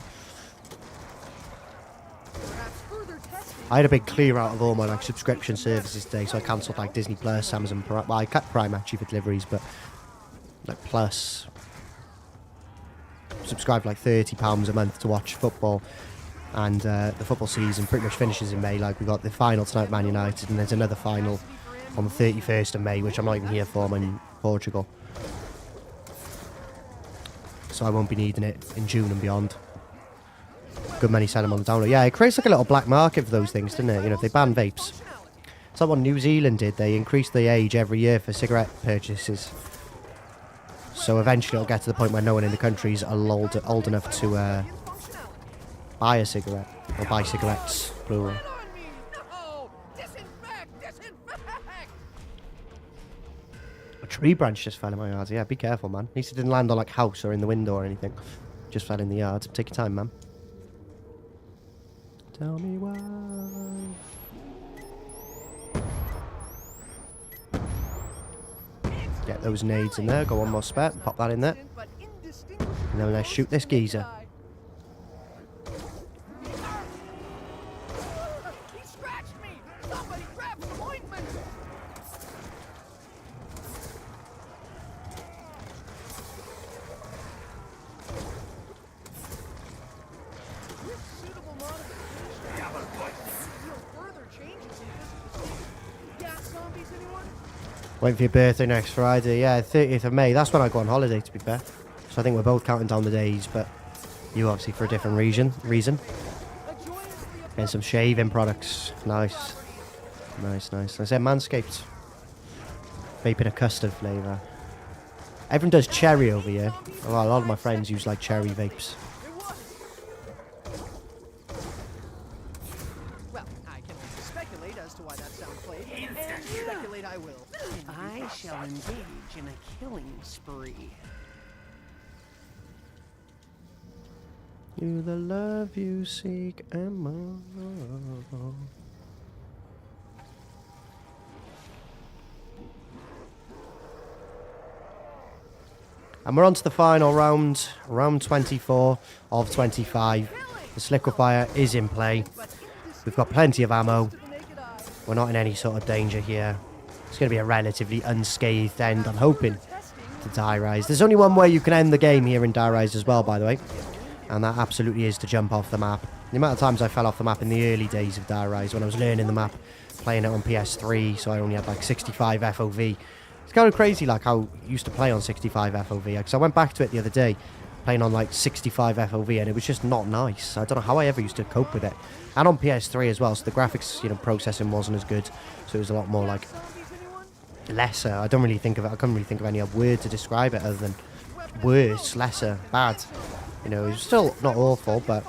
I had a big clear out of all my like subscription services today, so I cancelled like Disney Plus, Amazon Prime. Well, I kept Prime actually for deliveries, but like Plus, subscribe for like £30 a month to watch football, and the football season pretty much finishes in May. Like we got the final tonight, Man United, and there's another final on the 31st of May, which I'm not even here for. I'm in Portugal, so I won't be needing it in June and beyond. Good money selling them on the download. Yeah, it creates like a little black market for those things, doesn't it? You know, if they ban vapes. It's like what New Zealand did. They increased the age every year for cigarette purchases. So eventually it'll get to the point where no one in the country is old enough to buy a cigarette. Or buy cigarettes, plural. A tree branch just fell in my yard. Yeah, be careful, man. At least it didn't land on like house or in the window or anything. Just fell in the yard. Take your time, man. Tell me why. Get those nades in there. Go one more spec. Pop that in there. And then let's shoot this geezer. He scratched me! Somebody grab some ointment! Suitable further changes in physical state. Yeah, zombies, anyone? Waiting for your birthday next Friday. Yeah, 30th of May. That's when I go on holiday, to be fair. So I think we're both counting down the days, but you obviously for a different reason. Getting some shaving products. Nice. Nice, nice. I said Manscaped. Vaping a custard flavour. Everyone does cherry over here. A lot of my friends use like cherry vapes. Well, I can only speculate as to why that sound played, and speculate I will. I shall engage in a killing spree. You the love you seek and more. And we're on to the final round, round 24 of 25. The liquefier is in play. We've got plenty of ammo. We're not in any sort of danger here. It's going to be a relatively unscathed end, I'm hoping, to Die Rise. There's only one way you can end the game here in Die Rise as well, by the way. And that absolutely is to jump off the map. The amount of times I fell off the map in the early days of Die Rise when I was learning the map, playing it on PS3, so I only had like 65 FOV. It's kind of crazy like how I used to play on 65 FOV, because I went back to it the other day, playing on like 65 FOV, and it was just not nice. I don't know how I ever used to cope with it. And on PS3 as well, so the graphics, you know, processing wasn't as good, so it was a lot more like lesser. I couldn't really think of any other word to describe it other than worse, lesser, bad. You know, it was still not awful, but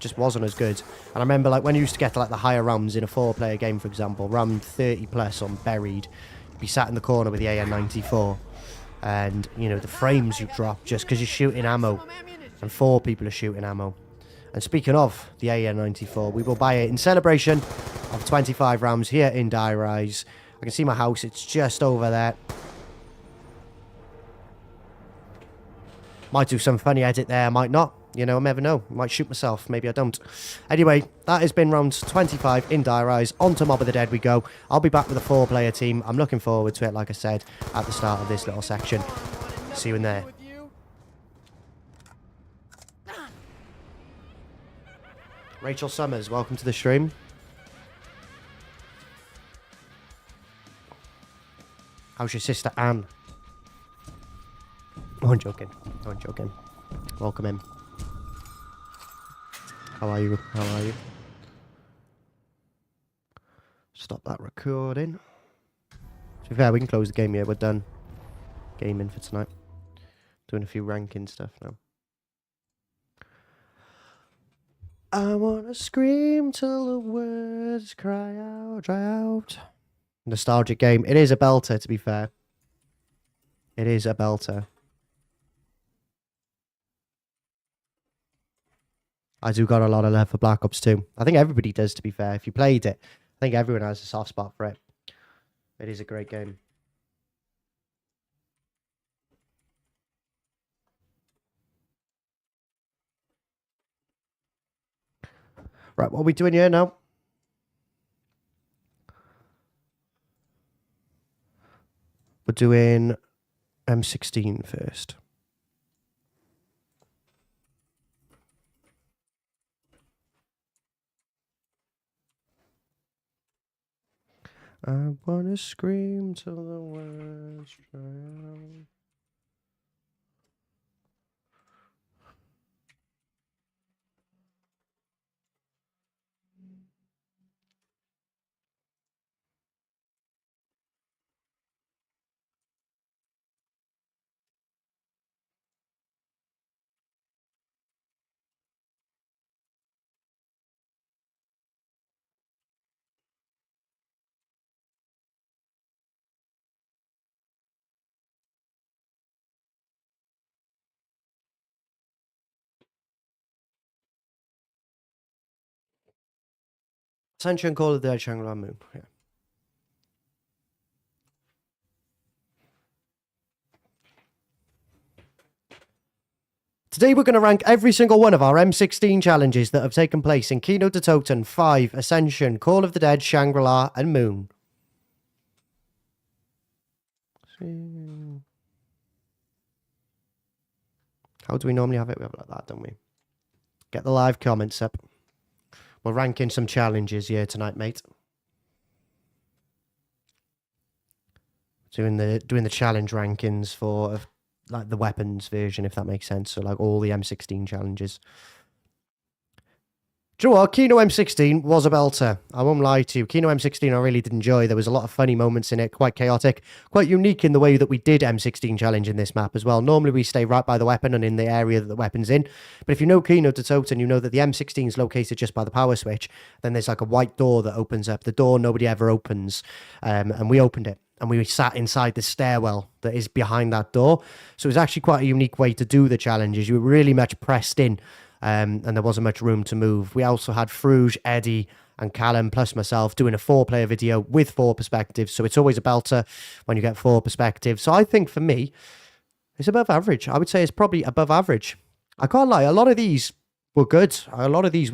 just wasn't as good. And I remember like when you used to get to like the higher rounds in a 4-player game, for example, round 30 plus on Buried, be sat in the corner with the AN-94, and you know the frames you drop just because you're shooting ammo, and 4 people are shooting ammo. And speaking of the AN-94, we will buy it in celebration of 25 rounds here in Die Rise. I can see my house, it's just over there. Might do some funny edit there, might not. You know, I never know. I might shoot myself. Maybe I don't. Anyway, that has been round 25 in Die Rise. On to Mob of the Dead we go. I'll be back with a 4-player team. I'm looking forward to it, like I said, at the start of this little section. See you in there. Rachel Summers, welcome to the stream. How's your sister Anne? Oh, I'm joking. Oh, I'm joking. Welcome in. How are you? How are you? Stop that recording. To be fair, we can close the game here. We're done gaming for tonight. Doing a few ranking stuff now. I wanna scream till the words cry out, dry out. Nostalgic game. It is a belter, to be fair. It is a belter. I do got a lot of love for Black Ops 2. I think everybody does, to be fair. If you played it, I think everyone has a soft spot for it. It is a great game. Right, what are we doing here now? We're doing M16 first. I wanna scream till the words dry out. Ascension, Call of the Dead, Shangri-La Moon. Yeah. Today we're going to rank every single one of our M16 challenges that have taken place in Keynote to Toten, 5, Ascension, Call of the Dead, Shangri-La, and Moon. How do we normally have it? We have it like that, don't we? Get the live comments up. We're ranking some challenges here tonight, mate. Doing the challenge rankings for like the weapons version, if that makes sense. So like all the M16 challenges. Do you know what? Kino M16 was a belter. I won't lie to you. Kino M16 I really did enjoy. There was a lot of funny moments in it, quite chaotic, quite unique in the way that we did M16 challenge in this map as well. Normally we stay right by the weapon and in the area that the weapon's in. But if you know Kino to Toten, you know that the M16 is located just by the power switch. Then there's like a white door that opens up. The door nobody ever opens. And we opened it. And we sat inside the stairwell that is behind that door. So it was actually quite a unique way to do the challenges. You were really much pressed in. And there wasn't much room to move. We also had Fruge, Eddie, and Callum, plus myself, doing a 4-player video with 4 perspectives. So it's always a belter when you get 4 perspectives. So I think for me, it's above average. I would say it's probably above average. I can't lie. A lot of these were good. I'm going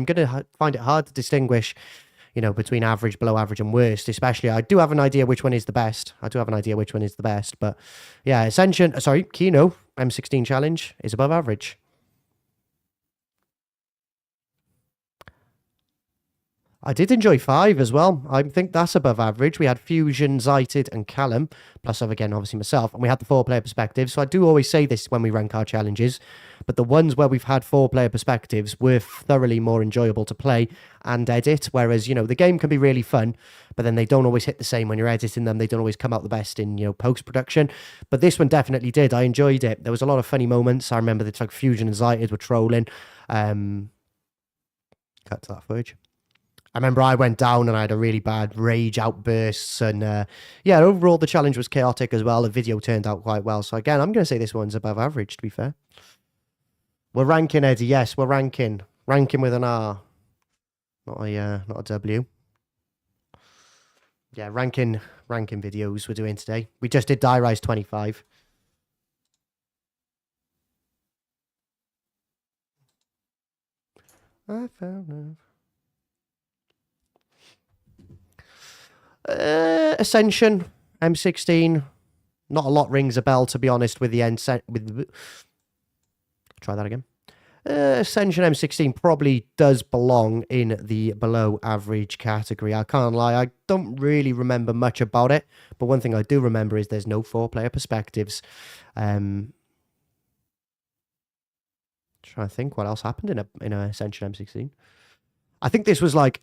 to find it hard to distinguish, between average, below average, and worst. Especially, I do have an idea which one is the best. But yeah, Kino M16 challenge is above average. I did enjoy 5 as well. I think that's above average. We had Fusion, Zited, and Callum, plus again, obviously myself, and we had the 4-player perspective. So I do always say this when we rank our challenges, but the ones where we've had 4-player perspectives were thoroughly more enjoyable to play and edit, whereas, the game can be really fun, but then they don't always hit the same when you're editing them. They don't always come out the best in, post-production, but this one definitely did. I enjoyed it. There was a lot of funny moments. I remember that like Fusion and Zited were trolling. Cut to that footage. I remember I went down and I had a really bad rage outbursts, and overall the challenge was chaotic as well. The video turned out quite well. So again, I'm going to say this one's above average, to be fair. We're ranking, Eddie. Yes, we're ranking. Ranking with an R. Not a W. Yeah, ranking videos we're doing today. We just did Die Rise 25. I found love. Ascension M16, not a lot rings a bell, to be honest, with the try that again. Ascension M16 probably does belong in the below average category. I can't lie, I don't really remember much about it, but one thing I do remember is there's no 4-player perspectives. Trying to think what else happened in a Ascension M16. I think this was like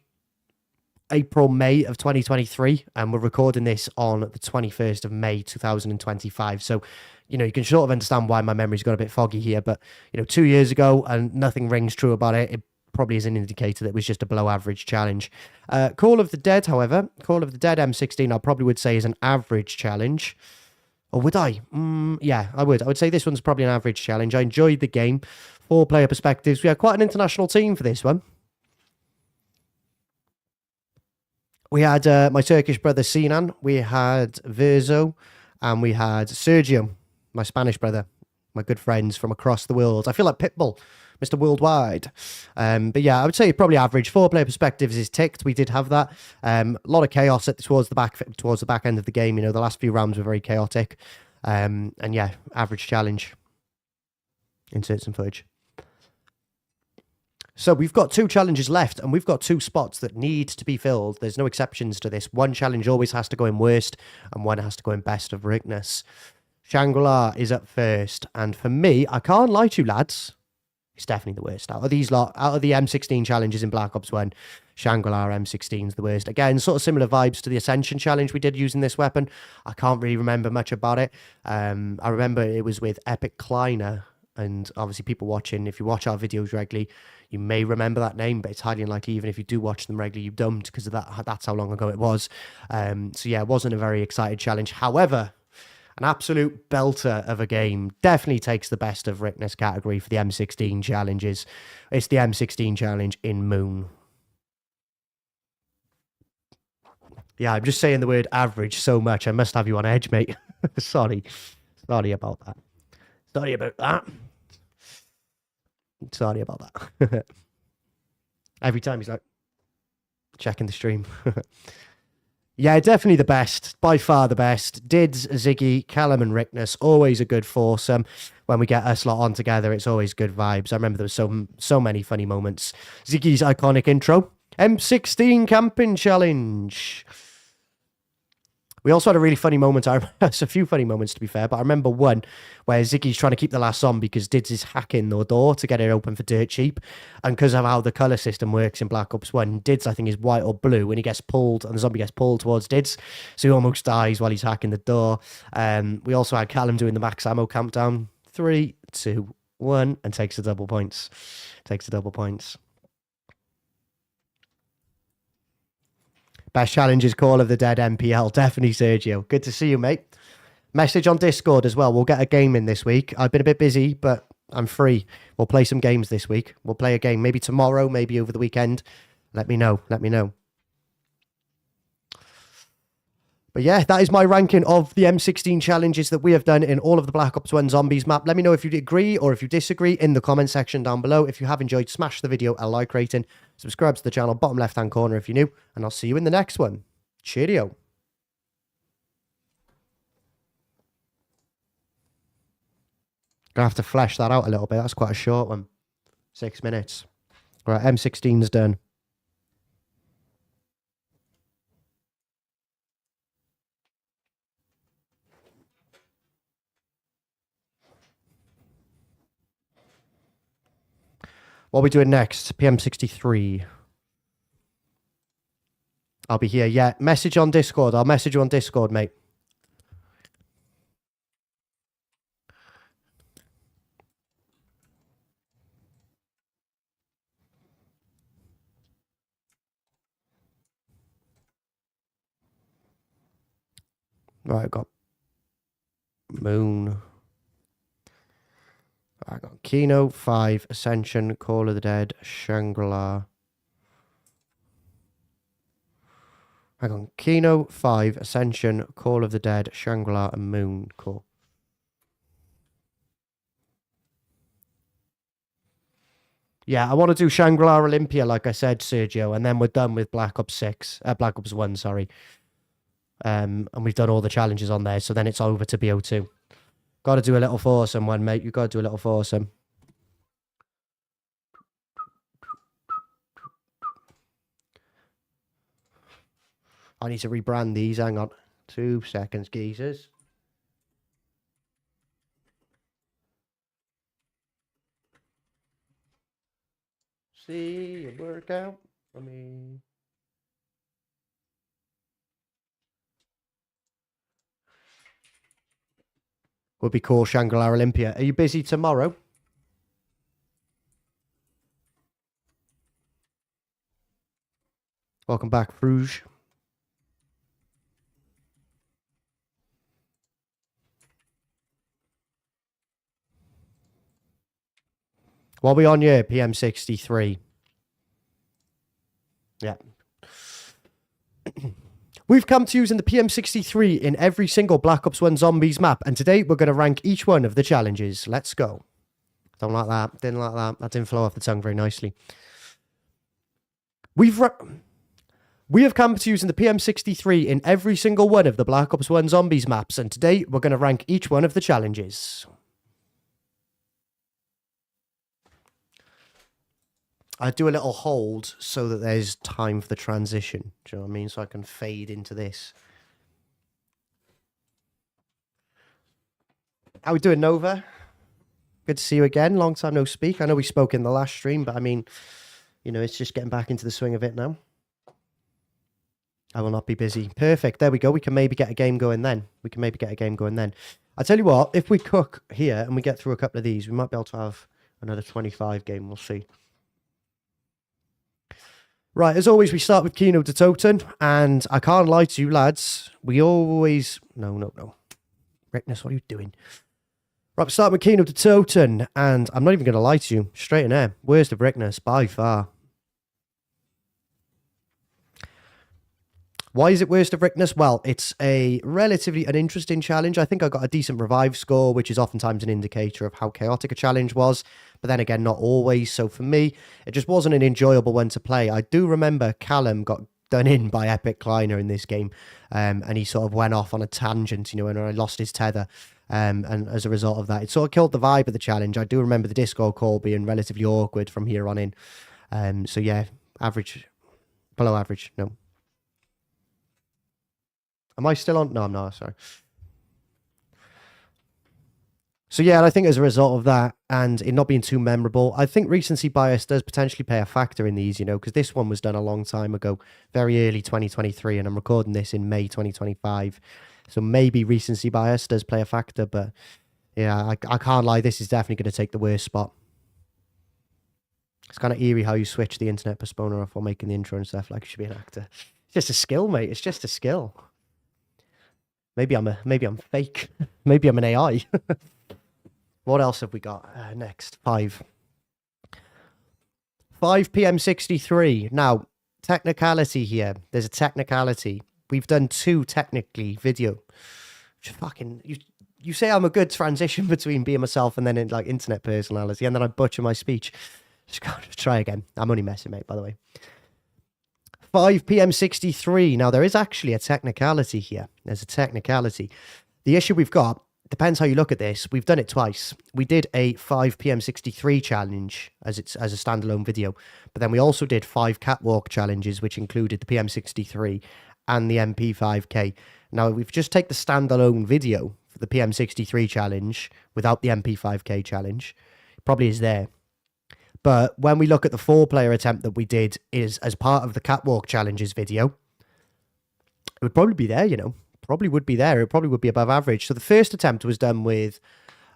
April, May of 2023, and we're recording this on the 21st of May 2025. So, you can sort of understand why my memory's got a bit foggy here, but, 2 years ago, and nothing rings true about it. It probably is an indicator that it was just a below average challenge. Call of the Dead, however, Call of the Dead M16, I probably would say is an average challenge. Or would I? Yeah, I would. I would say this one's probably an average challenge. I enjoyed the game. 4-player perspectives. We had quite an international team for this one. We had my Turkish brother Sinan, we had Verzo, and we had Sergio, my Spanish brother, my good friends from across the world. I feel like Pitbull, Mr. Worldwide. But yeah, I would say probably average. 4-player perspectives is ticked. We did have that. A lot of chaos towards the back end of the game. The last few rounds were very chaotic. And yeah, average challenge. Insert some footage. So we've got 2 challenges left, and we've got 2 spots that need to be filled. There's no exceptions to this. One challenge always has to go in worst, and one has to go in best of Ricktness. Shangri-La is up first, and for me, I can't lie to you, lads, it's definitely the worst. Out of the M16 challenges in Black Ops 1, Shangri-La M16 is the worst. Again, sort of similar vibes to the Ascension challenge we did using this weapon. I can't really remember much about it. I remember it was with Epic Kleiner, and obviously people watching, if you watch our videos regularly, you may remember that name, but it's highly unlikely, even if you do watch them regularly, you don't, because of that's how long ago it was. So yeah, it wasn't a very excited challenge. However, an absolute belter of a game. Definitely takes the best of Ricktness category for the M16 challenges. It's the M16 challenge in Moon. Yeah, I'm just saying the word average so much. I must have you on edge, mate. Sorry. Sorry about that. Sorry about that. Sorry about that. Every time he's like, checking the stream. Yeah, definitely the best. By far the best. Dids, Ziggy, Callum and Ricktness. Always a good foursome. When we get a slot on together, it's always good vibes. I remember there was so many funny moments. Ziggy's iconic intro. M16 camping challenge. We also had a really funny moment. It's a few funny moments, to be fair, but I remember one where Ziggy's trying to keep the last zombie because Dids is hacking the door to get it open for dirt cheap. And because of how the colour system works in Black Ops 1, Dids, I think, is white or blue, and he gets pulled, and the zombie gets pulled towards Dids, so he almost dies while he's hacking the door. We also had Callum doing the max ammo countdown. 3, 2, 1, and takes the double points. Takes the double points. Best challenge is Call of the Dead MPL. Definitely, Sergio. Good to see you, mate. Message on Discord as well. We'll get a game in this week. I've been a bit busy, but I'm free. We'll play some games this week. We'll play a game maybe tomorrow, maybe over the weekend. Let me know. Let me know. But yeah, that is my ranking of the M16 challenges that we have done in all of the Black Ops 1 Zombies map. Let me know if you agree or if you disagree in the comment section down below. If you have enjoyed, smash the video a like rating. Subscribe to the channel, bottom left-hand corner if you're new. And I'll see you in the next one. Cheerio. Gonna have to flesh that out a little bit. That's quite a short one. 6 minutes. Right, M16's done. What are we doing next? PM63. I'll be here. Yeah, message on Discord. I'll message you on Discord, mate. Right, I've got Moon. I got Kino, 5, Ascension, Call of the Dead, Shangri-La. I got Kino, 5, Ascension, Call of the Dead, Shangri-La, and Moon. Cool. Yeah, I want to do Shangri-La Olympia, like I said, Sergio, and then we're done with Black Ops 1, sorry. And we've done all the challenges on there, so then it's over to BO2. Got to do a little foursome one, mate. You got to do a little foursome. I need to rebrand these. Hang on. 2 seconds, geezers. see a workout. Let me... Would be cool, Shangri-La Olympia. Are you busy tomorrow? Welcome back, Fruge. What are we on here? PM63. Yeah. We've come to using the PM63 in every single Black Ops 1 Zombies map, and today we're going to rank each one of the challenges. Let's go. Don't like that. Didn't like that. That didn't flow off the tongue very nicely. We have come to using the PM63 in every single one of the Black Ops 1 Zombies maps, and today we're going to rank each one of the challenges. I do a little hold so that there's time for the transition. Do you know what I mean? So I can fade into this. How we doing, Nova? Good to see you again. Long time no speak. I know we spoke in the last stream, but I mean, you know, it's just getting back into the swing of it now. I will not be busy. Perfect. There we go. We can maybe get a game going then. I tell you what, if we cook here and we get through a couple of these, we might be able to have another 25 game. We'll see. Right, as always, we start with Kino to Toten, and I can't lie to you, lads. We always... No. Ricktness, what are you doing? Right, we start with Kino to Toten, and I'm not even going to lie to you. Straight in there. Worst of Ricktness, by far. Why is it worst of Ricktness? Well, it's a relatively uninteresting challenge. I think I got a decent revive score, which is oftentimes an indicator of how chaotic a challenge was. But then again, not always. So for me, it just wasn't an enjoyable one to play. I do remember Callum got done in by Epic Kleiner in this game. And he sort of went off on a tangent, you know, and I lost his tether. And as a result of that, it sort of killed the vibe of the challenge. I do remember the Discord call being relatively awkward from here on in. So yeah, average, below average, no. Am I still on? No, I'm not, sorry. So yeah, I think as a result of that, and it not being too memorable, I think recency bias does potentially play a factor in these, you know, because this one was done a long time ago, very early 2023, and I'm recording this in May 2025. So maybe recency bias does play a factor, but yeah, I can't lie, this is definitely going to take the worst spot. It's kind of eerie how you switch the internet postponer off while making the intro and stuff, like you should be an actor. It's just a skill, mate. It's just a skill. Maybe I'm fake. Maybe I'm an AI. What else have we got? Next, 5 PM63. Now, technicality here. There's a technicality. We've done 2 technically video. Fucking you say I'm a good transition between being myself and then in like internet personality, and then I butcher my speech. Just gotta try again. I'm only messing, mate, by the way. 5 PM63. Now, there is actually a technicality here. There's a technicality. The issue we've got, depends how you look at this. We've done it twice. We did a 5 PM63 challenge as a standalone video, but then we also did 5 catwalk challenges, which included the PM63 and the MP5K. Now, we've just take the standalone video for the PM63 challenge without the MP5K challenge. It probably is there. But when we look at the 4-player attempt that we did is as part of the Catwalk Challenges video, it would probably be there, you know. Probably would be there. It probably would be above average. So the first attempt was done with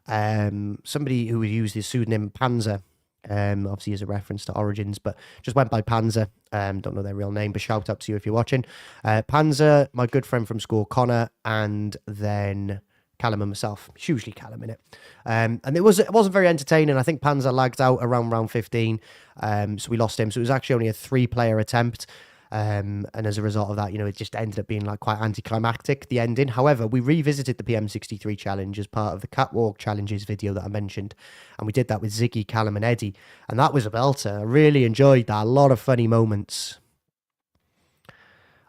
somebody who used the pseudonym Panzer. Obviously as a reference to Origins, but just went by Panzer. Don't know their real name, but shout out to you if you're watching. Panzer, my good friend from school, Connor, and then Callum and myself. It's usually Callum in it. And it wasn't very entertaining. I think Panzer lagged out around round 15. So we lost him. So it was actually only a 3-player attempt. And as a result of that, you know, it just ended up being like quite anticlimactic, the ending. However, we revisited the PM63 challenge as part of the Catwalk Challenges video that I mentioned. And we did that with Ziggy, Callum and Eddie. And that was a belter. I really enjoyed that. A lot of funny moments.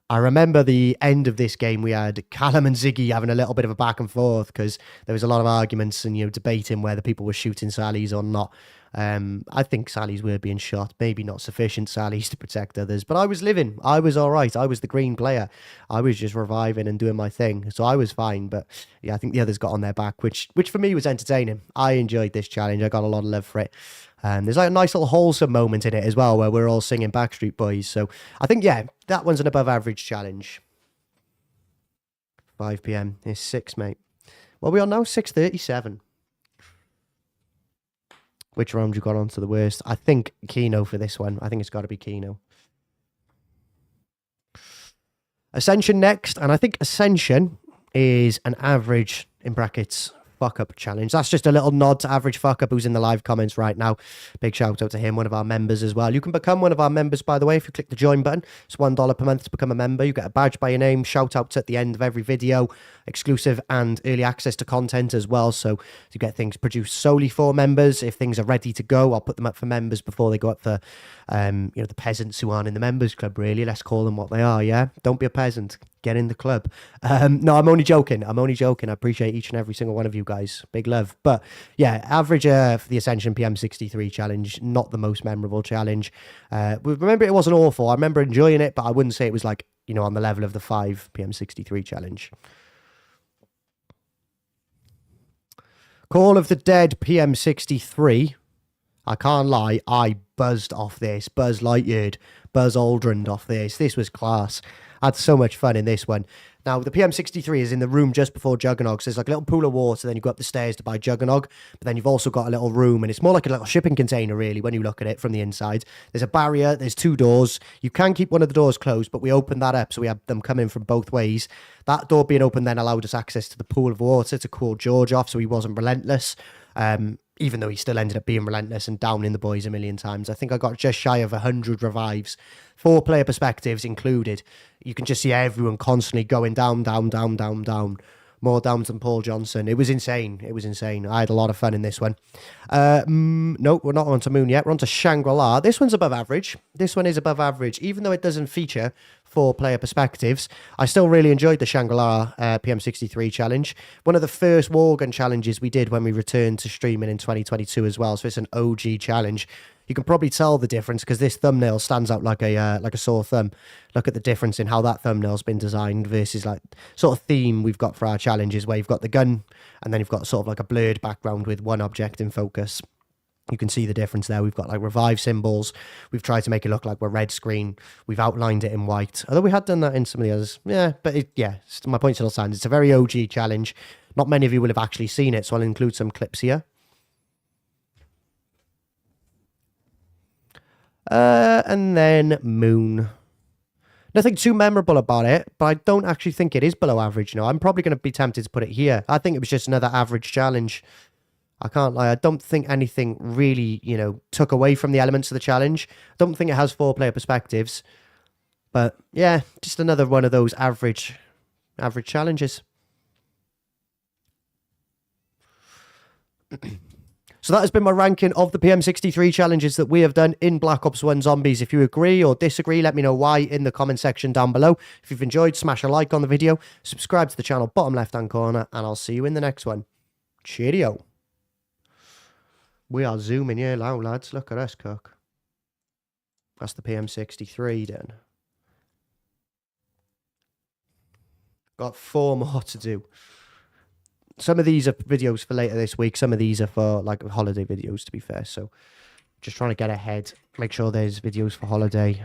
I remember the end of this game, we had Callum and Ziggy having a little bit of a back and forth because there was a lot of arguments and, you know, debating whether people were shooting Sallies or not. I think Sallies were being shot. Maybe not sufficient Sallies to protect others, but I was living. I was all right. I was the green player. I was just reviving and doing my thing, so I was fine. But yeah, I think the others got on their back, which for me was entertaining. I enjoyed this challenge. I got a lot of love for it. There's like a nice little wholesome moment in it as well, where we're all singing Backstreet Boys. So I think, yeah, that one's an above average challenge. 5 p.m. It's 6, mate. Well, we are now 6:37. Which round you got on to the worst? I think Kino for this one. I think it's got to be Kino. Ascension next, and I think Ascension is an average, in brackets, fuck up challenge. That's just a little nod to average fuck up who's in the live comments right now. Big shout out to him, one of our members as well. You can become one of our members, by the way, if you click the join button. It's $1 per month to become a member. You get a badge by your name, shout outs at the end of every video, exclusive and early access to content as well. So you get things produced solely for members. If things are ready to go, I'll put them up for members before they go up for the peasants who aren't in the members club, really. Let's call them what they are, yeah? Don't be a peasant. Get in the club. No, I'm only joking. I appreciate each and every single one of you guys. Big love. But yeah, average for the Ascension PM63 challenge, not the most memorable challenge. Remember, it wasn't awful. I remember enjoying it, but I wouldn't say it was like, on the level of the 5 PM63 challenge. Call of the Dead PM63. I can't lie, I buzzed off this. Buzz Lightyear, Buzz Aldrin off this. This was class. I had so much fun in this one. Now, the PM63 is in the room just before Juggernog. So there's like a little pool of water, then you go up the stairs to buy Juggernog. But then you've also got a little room, and it's more like a little shipping container, really, when you look at it from the inside. There's a barrier, there's 2 doors. You can keep one of the doors closed, but we opened that up, so we had them come in from both ways. That door being open then allowed us access to the pool of water to cool George off, so he wasn't relentless. Even though he still ended up being relentless and downing the boys a million times. I think I got just shy of 100 revives, 4 player perspectives included. You can just see everyone constantly going down, down, down, down, down. More downs than Paul Johnson. It was insane. I had a lot of fun in this one. No, we're not on to Moon yet. We're on to Shangri-La. This one's above average. This one is above average. Even though it doesn't feature 4 player perspectives, I still really enjoyed the Shangri-La PM63 challenge. One of the first Worgen challenges we did when we returned to streaming in 2022 as well. So it's an OG challenge. You can probably tell the difference because this thumbnail stands out like a sore thumb. Look at the difference in how that thumbnail's been designed versus like sort of theme we've got for our challenges, where you've got the gun and then you've got sort of like a blurred background with one object in focus. You can see the difference there. We've got like revive symbols. We've tried to make it look like we're red screen. We've outlined it in white. Although we had done that in some of the others. Yeah, but my point still stands. It's a very OG challenge. Not many of you will have actually seen it, so I'll include some clips here. And then Moon. Nothing too memorable about it, but I don't actually think it is below average. No, I'm probably going to be tempted to put it here. I think it was just another average challenge. I can't lie. I don't think anything really, took away from the elements of the challenge. I don't think it has 4 player perspectives. But yeah, just another one of those average challenges. So that has been my ranking of the PM63 challenges that we have done in Black Ops 1 Zombies. If you agree or disagree, let me know why in the comment section down below. If you've enjoyed, smash a like on the video, subscribe to the channel, bottom left-hand corner, and I'll see you in the next one. Cheerio. We are zooming here now, lads. Look at us, cook. That's the PM63 then. Got 4 more to do. Some of these are videos for later this week. Some of these are for like holiday videos, to be fair. So just trying to get ahead. Make sure there's videos for holiday.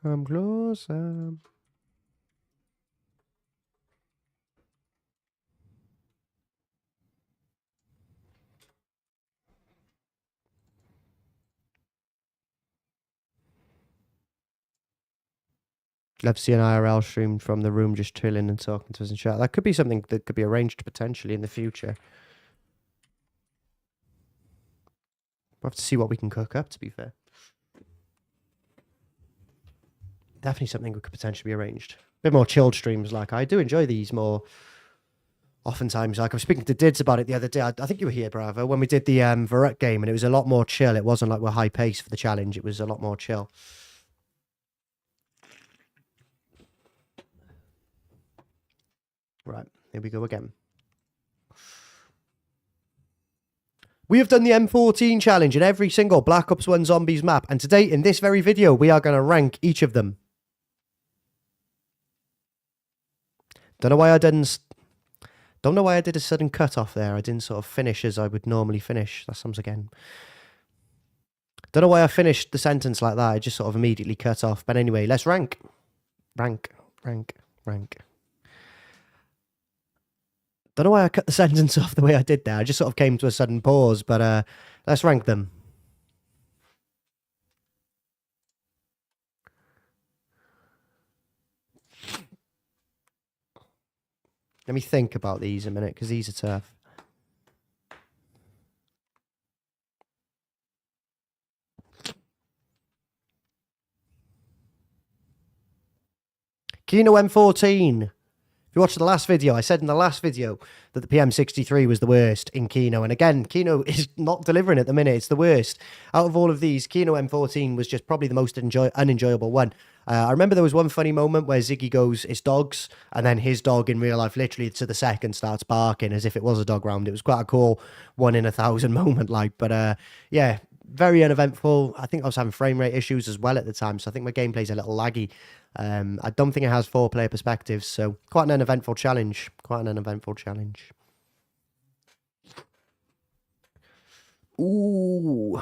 Come closer. Love to see an IRL stream from the room, just chilling and talking to us in chat. That could be something that could be arranged potentially in the future. We'll have to see what we can cook up, to be fair. Definitely something that could potentially be arranged. A bit more chilled streams, like I do enjoy these more. Oftentimes, like I was speaking to Dids about it the other day. I think you were here, Bravo, when we did the Rickt game, and it was a lot more chill. It wasn't like we're high pace for the challenge. It was a lot more chill. Right, here we go again. We have done the M14 challenge in every single Black Ops 1 Zombies map, and today, in this very video, we are going to rank each of them. Don't know why I didn't... Don't know why I did a sudden cut off there. I didn't sort of finish as I would normally finish. That sounds again. Don't know why I finished the sentence like that. I just sort of immediately cut off. But anyway, let's rank. Rank. Don't know why I cut the sentence off the way I did there. I just sort of came to a sudden pause. But let's rank them. Let me think about these a minute, because these are tough. Kino M14. If you watched the last video, I said in the last video that the PM63 was the worst in Kino. And again, Kino is not delivering at the minute. It's the worst. Out of all of these, Kino M14 was just probably the most unenjoyable one. I remember there was one funny moment where Ziggy goes, it's dogs, and then his dog in real life literally to the second starts barking as if it was a dog round. It was quite a cool 1 in 1,000 moment, like, but yeah, very uneventful. I think I was having frame rate issues as well at the time, so I think my gameplay's a little laggy. I don't think it has 4-player perspectives, so quite an uneventful challenge. Ooh.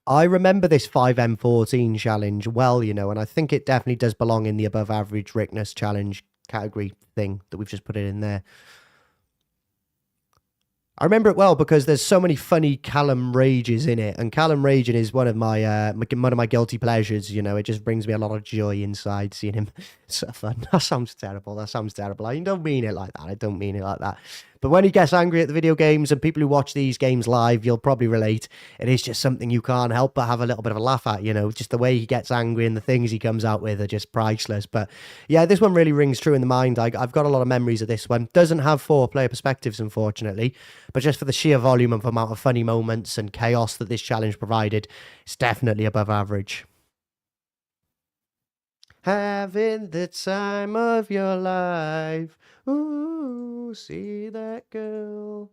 I remember this 5M14 challenge well, you know, and I think it definitely does belong in the above average Ricktness challenge category thing that we've just put it in there. I remember it well because there's so many funny Callum rages in it, and Callum raging is one of my guilty pleasures. You know, it just brings me a lot of joy inside seeing him suffer. That sounds terrible. I don't mean it like that. But when he gets angry at the video games, and people who watch these games live, you'll probably relate. It is just something you can't help but have a little bit of a laugh at, you know, just the way he gets angry and the things he comes out with are just priceless. But yeah, this one really rings true in the mind. I've got a lot of memories of this one. Doesn't have 4-player perspectives, unfortunately, but just for the sheer volume of amount of funny moments and chaos that this challenge provided, it's definitely above average. Having the time of your life. Ooh, see that girl.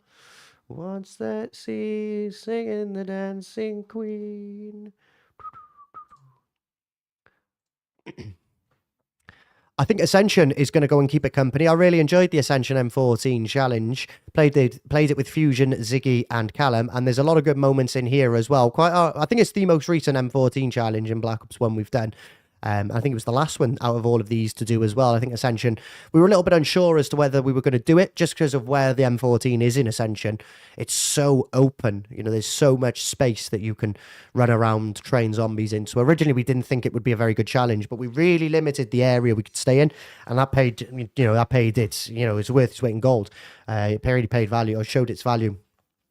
Wants that sea singing the dancing queen. I think Ascension is going to go and keep it company. I really enjoyed the Ascension M14 challenge. Played it with Fusion, Ziggy, and Callum, and there's a lot of good moments in here as well. I think it's the most recent M14 challenge in Black Ops 1 we've done. I think it was the last one out of all of these to do as well. I think Ascension, we were a little bit unsure as to whether we were going to do it just because of where the M14 is in Ascension. It's so open, you know, there's so much space that you can run around, train zombies into. Originally, we didn't think it would be a very good challenge, but we really limited the area we could stay in, and that paid its, you know, it's worth its weight in gold. It really paid value, or showed its value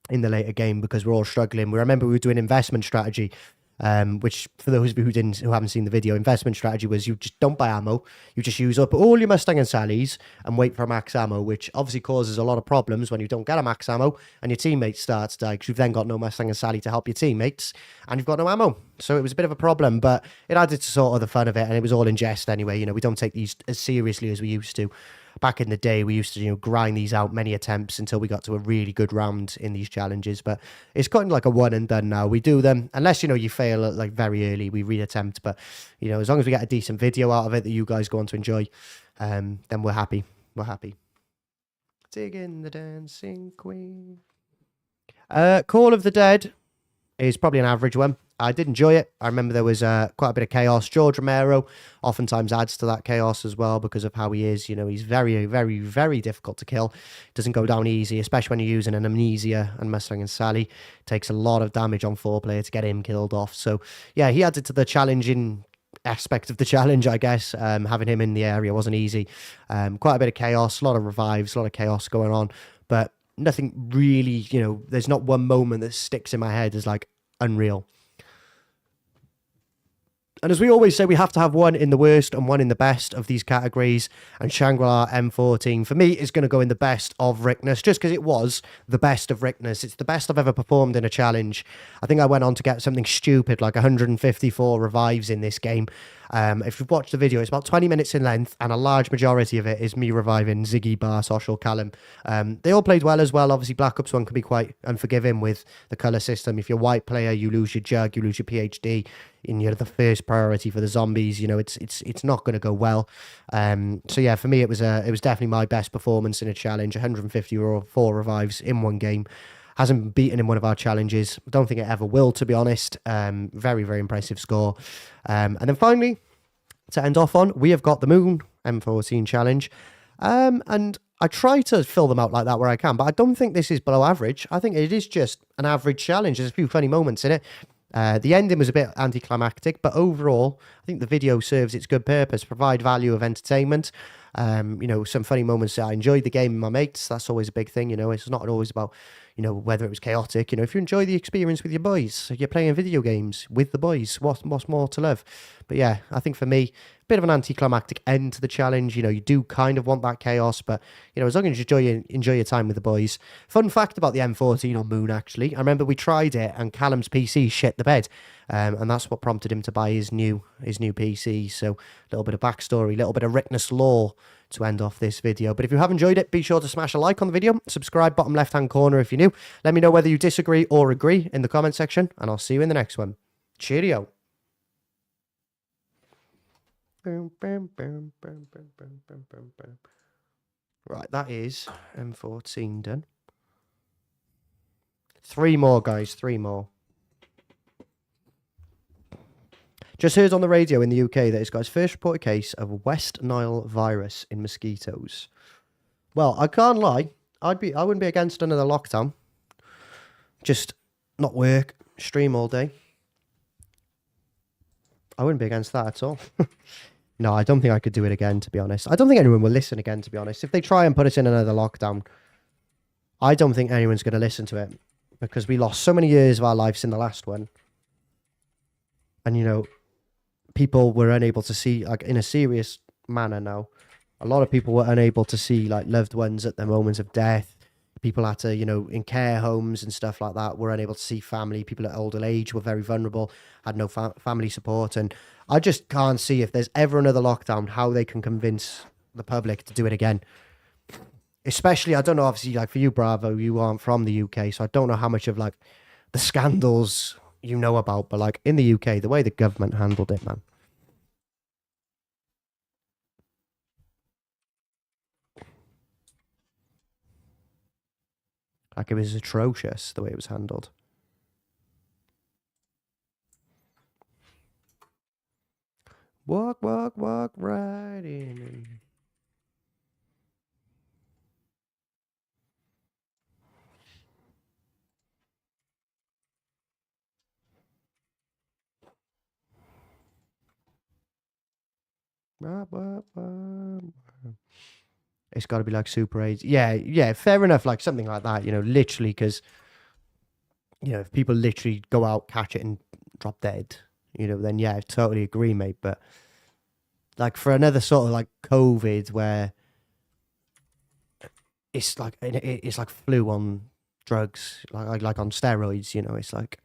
in the later game because we're all struggling. We remember we were doing investment strategy. Which for those of you who haven't seen the video, investment strategy was you just don't buy ammo, you just use up all your Mustang and Sallys and wait for max ammo, which obviously causes a lot of problems when you don't get a max ammo and your teammates start to die because you've then got no Mustang and Sally to help your teammates and you've got no ammo. So it was a bit of a problem, but it added to sort of the fun of it, and it was all in jest anyway. You know, we don't take these as seriously as we used to. Back in the day, we used to, you know, grind these out many attempts until we got to a really good round in these challenges. But it's kind of like a one and done now. We do them, unless, you know, you fail like very early, we reattempt. But, you know, as long as we get a decent video out of it that you guys go on to enjoy, then we're happy. We're happy. Dig in the dancing queen. Call of the Dead. is probably an average one. I did enjoy it. I remember there was quite a bit of chaos. George Romero oftentimes adds to that chaos as well because of how he is. You know, he's very, very, very difficult to kill. Doesn't go down easy, especially when you're using an Amnesia and Mustang and Sally. Takes a lot of damage on 4-player to get him killed off. So, yeah, he added to the challenging aspect of the challenge, I guess. Having him in the area wasn't easy. Quite a bit of chaos, a lot of revives, a lot of chaos going on. But nothing really, you know, there's not one moment that sticks in my head as like unreal. And as we always say, we have to have one in the worst and one in the best of these categories. And Shangri-La M14, for me, is going to go in the best of Ricktness, just because it was the best of Ricktness. It's the best I've ever performed in a challenge. I think I went on to get something stupid, like 154 revives in this game. If you've watched the video, it's about 20 minutes in length, and a large majority of it is me reviving Ziggy, Barsosh, or Callum. They all played well as well. Obviously, Black Ops 1 can be quite unforgiving with the colour system. If you're a white player, you lose your jug, you lose your PhD, and you're the first priority for the zombies. You know, it's not going to go well. So yeah, for me, it was definitely my best performance in a challenge. 154 revives in one game. Hasn't been beaten in one of our challenges. Don't think it ever will, to be honest. Very, very impressive score. And then finally, to end off on, we have got the Moon M14 challenge. And I try to fill them out like that where I can, but I don't think this is below average. I think it is just an average challenge. There's a few funny moments in it. The ending was a bit anticlimactic, but overall, I think the video serves its good purpose, provide value of entertainment. You know, some funny moments. I enjoyed the game with my mates. That's always a big thing. You know, it's not always about, you know, whether it was chaotic. You know, if you enjoy the experience with your boys, you're playing video games with the boys. What's more to love? But yeah, I think for me, a bit of an anticlimactic end to the challenge. You know, you do kind of want that chaos, but you know, as long as you enjoy your time with the boys. Fun fact about the M14 on Moon, actually, I remember we tried it and Callum's PC shit the bed, and that's what prompted him to buy his new PC. So a little bit of backstory, a little bit of Ricktness lore to end off this video. But if you have enjoyed it, be sure to smash a like on the video, subscribe bottom left hand corner if you're new. Let me know whether you disagree or agree in the comment section, and I'll see you in the next one. Cheerio. Right, that is M14 done. 3 more, guys, 3 more. Just heard on the radio in the UK that it's got its first reported case of West Nile virus in mosquitoes. Well, I can't lie. I wouldn't be against another lockdown. Just not work, stream all day. I wouldn't be against that at all. No, I don't think I could do it again, to be honest. I don't think anyone will listen again, to be honest. If they try and put us in another lockdown, I don't think anyone's going to listen to it because we lost so many years of our lives in the last one. And, you know, people were unable to see, like, in a serious manner now. A lot of people were unable to see, like, loved ones at their moments of death. People had to, you know, in care homes and stuff like that, were unable to see family. People at older age were very vulnerable, had no family support. And I just can't see, if there's ever another lockdown, how they can convince the public to do it again. Especially, I don't know, obviously, like, for you, Bravo, you aren't from the UK, so I don't know how much of, like, the scandals you know about, but, like, in the UK, the way the government handled it, man. Like, it was atrocious, the way it was handled. Walk, walk, walk right in. It's got to be like Super 8. Yeah, fair enough, like something like that, you know, literally, because, you know, if people literally go out, catch it, and drop dead, you know, then yeah, I totally agree, mate. But like for another sort of like COVID where it's like flu on drugs, like on steroids, you know, it's like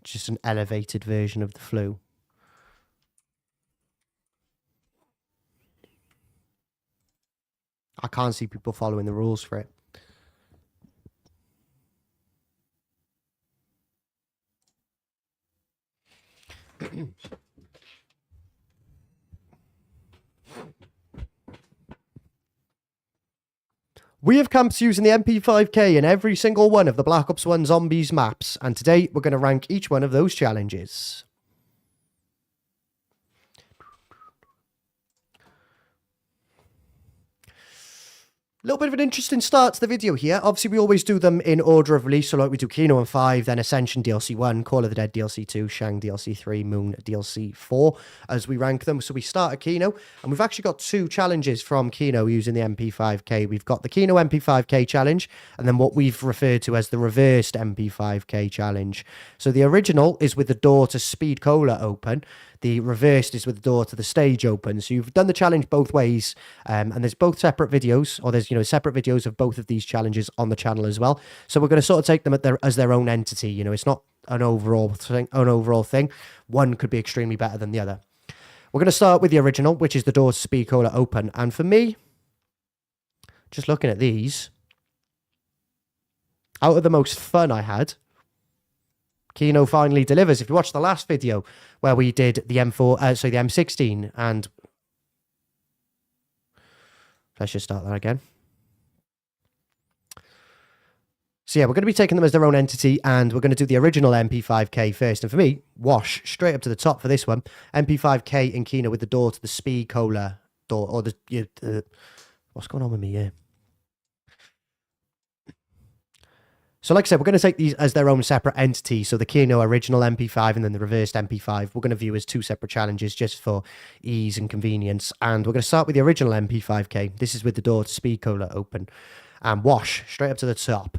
just an elevated version of the flu. I can't see people following the rules for it. We have camped using the MP5K in every single one of the Black Ops 1 Zombies maps, and today we're going to rank each one of those challenges. A little bit of an interesting start to the video here. Obviously, we always do them in order of release. So like we do Kino and 5, then Ascension DLC 1, Call of the Dead DLC 2, Shang DLC 3, Moon DLC 4, as we rank them. So we start at Kino, and we've actually got 2 challenges from Kino using the MP5K. We've got the Kino MP5K challenge, and then what we've referred to as the reversed MP5K challenge. So the original is with the door to Speed Cola open. The reversed is with the door to the stage open. So you've done the challenge both ways, and there's both separate videos, or there's separate videos of both of these challenges on the channel as well. So we're going to sort of take them as their own entity. It's not an overall thing. One could be extremely better than the other. We're going to start with the original, which is the door to Speed Cola open. And for me, just looking at these, out of the most fun I had, Kino finally delivers. If you watch the last video where we did the the M16, and let's just start that again. So yeah, we're going to be taking them as their own entity, and we're going to do the original MP5K first. And for me, wash straight up to the top for this one. MP5K in Kino with the door to the Speed Cola door, or the what's going on with me here? So like I said, we're going to take these as their own separate entity. So the Kino original MP5 and then the reversed MP5, we're going to view as 2 separate challenges just for ease and convenience. And we're going to start with the original MP5K. This is with the door to Speed Cola open. And wash, straight up to the top.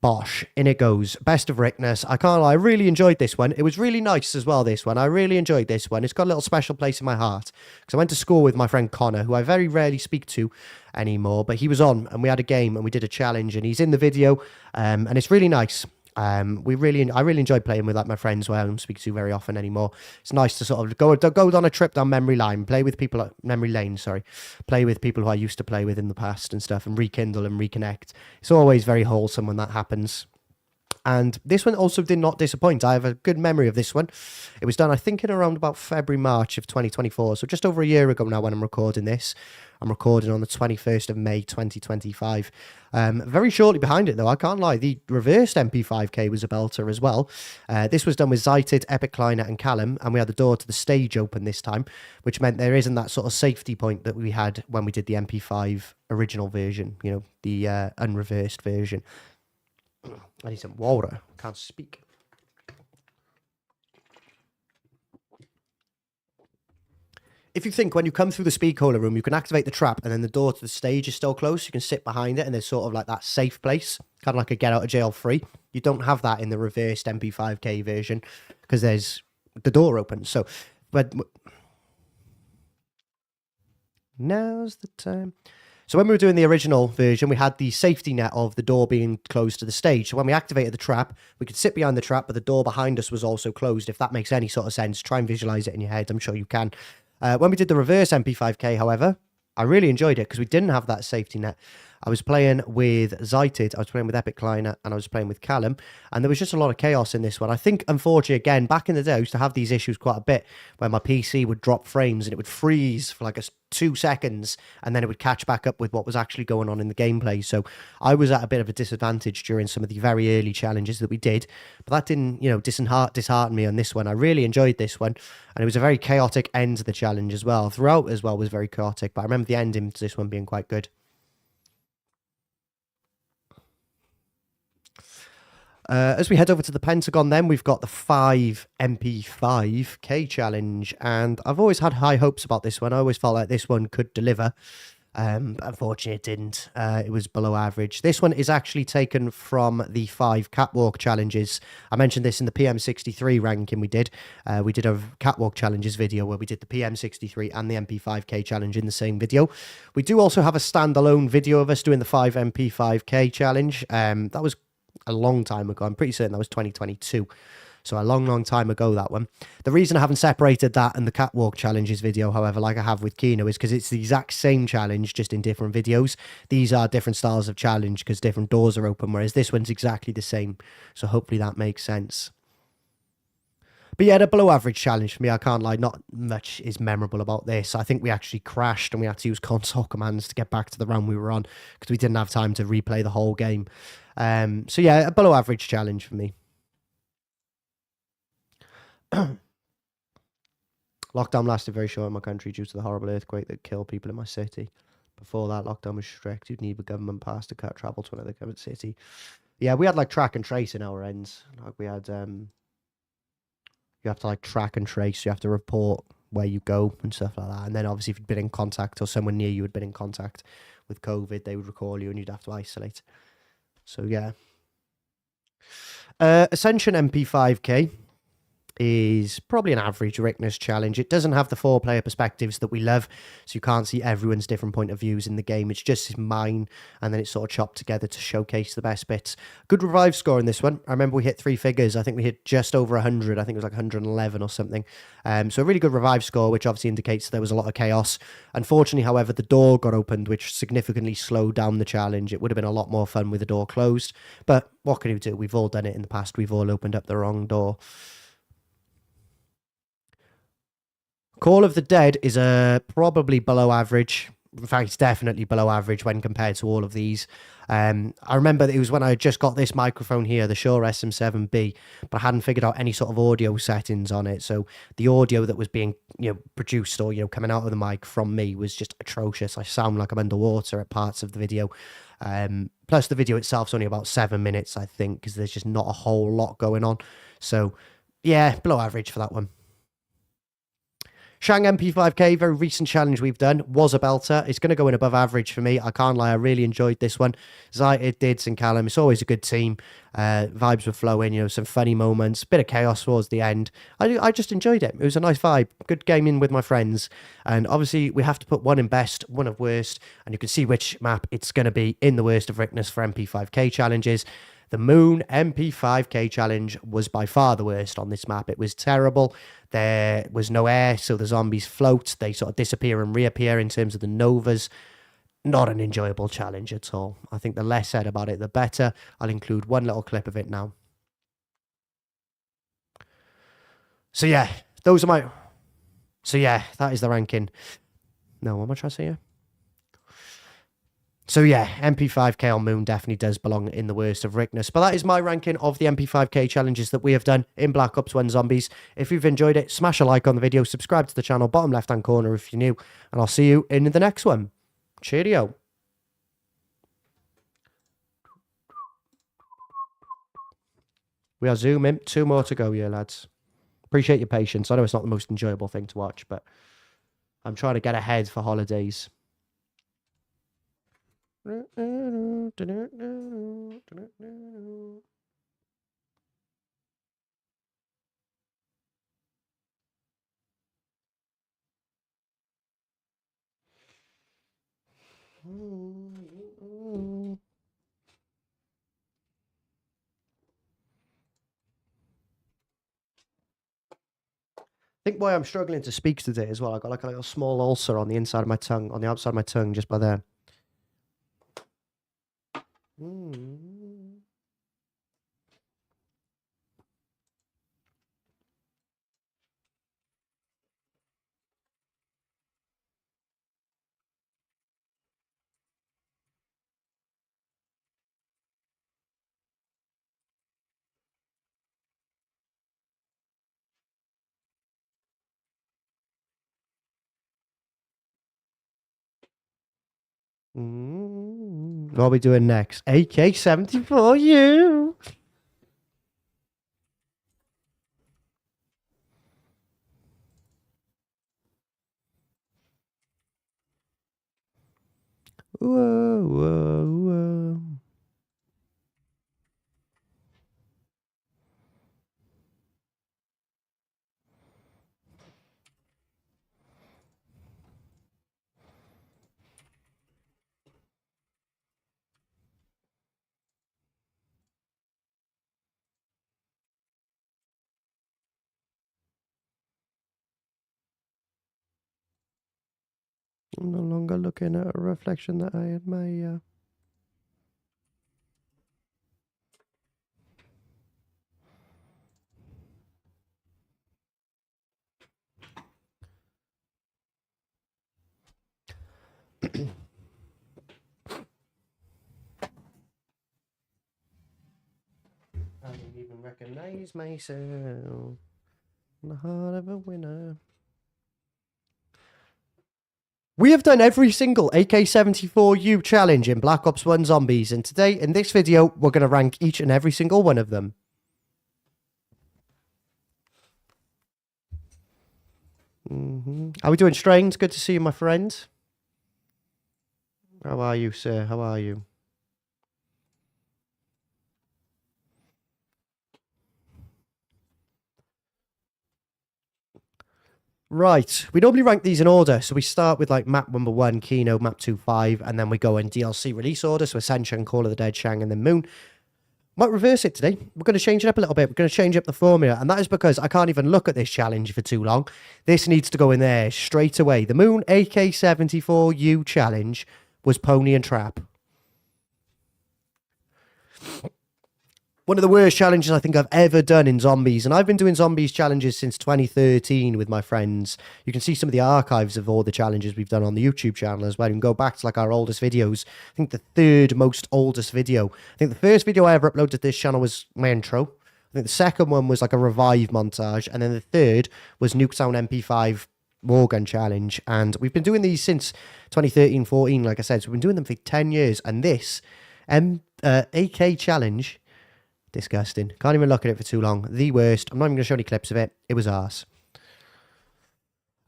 Bosh, in it goes. Best of Ricktness. I can't lie, I really enjoyed this one. It was really nice as well, this one. I really enjoyed this one. It's got a little special place in my heart. Because I went to school with my friend Connor, who I very rarely speak to anymore. But he was on, and we had a game, and we did a challenge, and he's in the video. And it's really nice. I really enjoyed playing with my friends who I don't speak to very often anymore. It's nice to sort of go on a trip down memory lane, play with people play with people who I used to play with in the past and stuff, and rekindle and reconnect. It's always very wholesome when that happens. And this one also did not disappoint. I have a good memory of this one. It was done, I think, in around about February, March of 2024. So just over a year ago now when I'm recording this. I'm recording on the 21st of May, 2025. Very shortly behind it, though, I can't lie, the reversed MP5K was a belter as well. This was done with Shite, Epic Kleiner, and Callum, and we had the door to the stage open this time, which meant there isn't that sort of safety point that we had when we did the MP5 original version, the unreversed version. I need some water. I can't speak. If you think when you come through the Speed Cola room, you can activate the trap and then the door to the stage is still closed, you can sit behind it and there's sort of like that safe place, kind of like a get out of jail free. You don't have that in the reversed MP5K version because there's the door open. So, but now's the time. So when we were doing the original version, we had the safety net of the door being closed to the stage. So when we activated the trap, we could sit behind the trap, but the door behind us was also closed. If that makes any sort of sense, try and visualize it in your head. I'm sure you can. When we did the reverse MP5K, however, I really enjoyed it because we didn't have that safety net. I was playing with Shite, I was playing with Epic Kleiner, and I was playing with Callum, and there was just a lot of chaos in this one. I think, unfortunately, again, back in the day, I used to have these issues quite a bit, where my PC would drop frames and it would freeze for like 2 seconds, and then it would catch back up with what was actually going on in the gameplay. So I was at a bit of a disadvantage during some of the very early challenges that we did, but that didn't, dishearten me on this one. I really enjoyed this one, and it was a very chaotic end to the challenge as well. Throughout as well was very chaotic, but I remember the ending to this one being quite good. As we head over to the Pentagon then, we've got the 5 MP5K challenge, and I've always had high hopes about this one. I always felt like this one could deliver. Unfortunately, it didn't. It was below average. This one is actually taken from the 5 catwalk challenges. I mentioned this in the PM63 ranking we did. We did a catwalk challenges video where we did the PM63 and the MP5K challenge in the same video. We do also have a standalone video of us doing the 5 MP5K challenge. That was a long time ago. I'm pretty certain that was 2022. So a long time ago, that one. The reason I haven't separated that and the catwalk challenges video, however, like I have with Kino, is because it's the exact same challenge, just in different videos. These are different styles of challenge because different doors are open, whereas this one's exactly the same. So hopefully that makes sense. But yeah, the below average challenge for me, I can't lie, not much is memorable about this. I think we actually crashed and we had to use console commands to get back to the round we were on because we didn't have time to replay the whole game. So yeah, a below average challenge for me. Lockdown lasted very short in my country due to the horrible earthquake that killed people in my city. Before that, lockdown was strict. You'd need a government pass to cut travel to another government city. Yeah, we had like track and trace in our ends. Like we had, you have to like track and trace. You have to report where you go and stuff like that. And then obviously if you'd been in contact or someone near you had been in contact with COVID, they would recall you and you'd have to isolate. So yeah. Ascension MP5K is probably an average Ricktness challenge. It doesn't have the 4-player perspectives that we love, so you can't see everyone's different point of views in the game. It's just mine, and then it's sort of chopped together to showcase the best bits. Good revive score in this one. I remember we hit 3 figures. I think we hit just over 100. I think it was like 111 or something. So a really good revive score, which obviously indicates there was a lot of chaos. Unfortunately, however, the door got opened, which significantly slowed down the challenge. It would have been a lot more fun with the door closed, but what can you do? We've all done it in the past. We've all opened up the wrong door. Call of the Dead is probably below average. In fact, it's definitely below average when compared to all of these. I remember that it was when I just got this microphone here, the Shure SM7B, but I hadn't figured out any sort of audio settings on it. So the audio that was being, produced or, coming out of the mic from me was just atrocious. I sound like I'm underwater at parts of the video. Plus the video itself's only about 7 minutes, I think, because there's just not a whole lot going on. So yeah, below average for that one. Shang MP5K, very recent challenge we've done, was a belter. It's going to go in above average for me. I can't lie, I really enjoyed this one. It did, and Callum, it's always a good team. Vibes were flowing, some funny moments, bit of chaos towards the end. I just enjoyed it. It was a nice vibe, good gaming with my friends. And obviously, we have to put one in best, one of worst, and you can see which map it's going to be in the worst of Ricktness for MP5K challenges. The Moon MP5K challenge was by far the worst on this map. It was terrible. There was no air, so the zombies float. They sort of disappear and reappear in terms of the novas. Not an enjoyable challenge at all. I think the less said about it, the better. I'll include one little clip of it now. So yeah, that is the ranking. No, what am I trying to say here? So yeah, MP5K on Moon definitely does belong in the worst of Ricktness. But that is my ranking of the MP5K challenges that we have done in Black Ops 1 Zombies. If you've enjoyed it, smash a like on the video, subscribe to the channel, bottom left-hand corner if you're new, and I'll see you in the next one. Cheerio. We are zooming. 2 more to go here, lads. Appreciate your patience. I know it's not the most enjoyable thing to watch, but I'm trying to get ahead for holidays. Think why I'm struggling to speak today as well. I got like a little small ulcer on the inside of my tongue, on the outside of my tongue, just by there. What are we doing next? AK-74, you. Whoa, whoa, whoa. I'm no longer looking at a reflection that I admire. Recognize myself. The heart of a winner. We have done every single AK-74U challenge in Black Ops 1 Zombies, and today, in this video, we're going to rank each and every single one of them. How are we doing, Strains? Good to see you, my friend. How are you, sir? How are you? Right, we normally rank these in order, so we start with like map number 1, Kino, map 2, 5, and then we go in DLC release order, so Ascension, Call of the Dead, Shang, and then Moon. Might reverse it today. We're going to change it up a little bit. We're going to change up the formula, and that is because I can't even look at this challenge for too long. This needs to go in there straight away. The Moon AK-74U challenge was Pony and Trap. One of the worst challenges I think I've ever done in Zombies. And I've been doing Zombies challenges since 2013 with my friends. You can see some of the archives of all the challenges we've done on the YouTube channel as well. You can go back to like our oldest videos. I think the third most oldest video. I think the first video I ever uploaded to this channel was my intro. I think the second one was like a revive montage. And then the third was Nuketown MP5 Wargun challenge. And we've been doing these since 2013-14, like I said. So we've been doing them for 10 years. And this AK challenge... disgusting. Can't even look at it for too long. The worst. I'm not even going to show any clips of it. It was arse.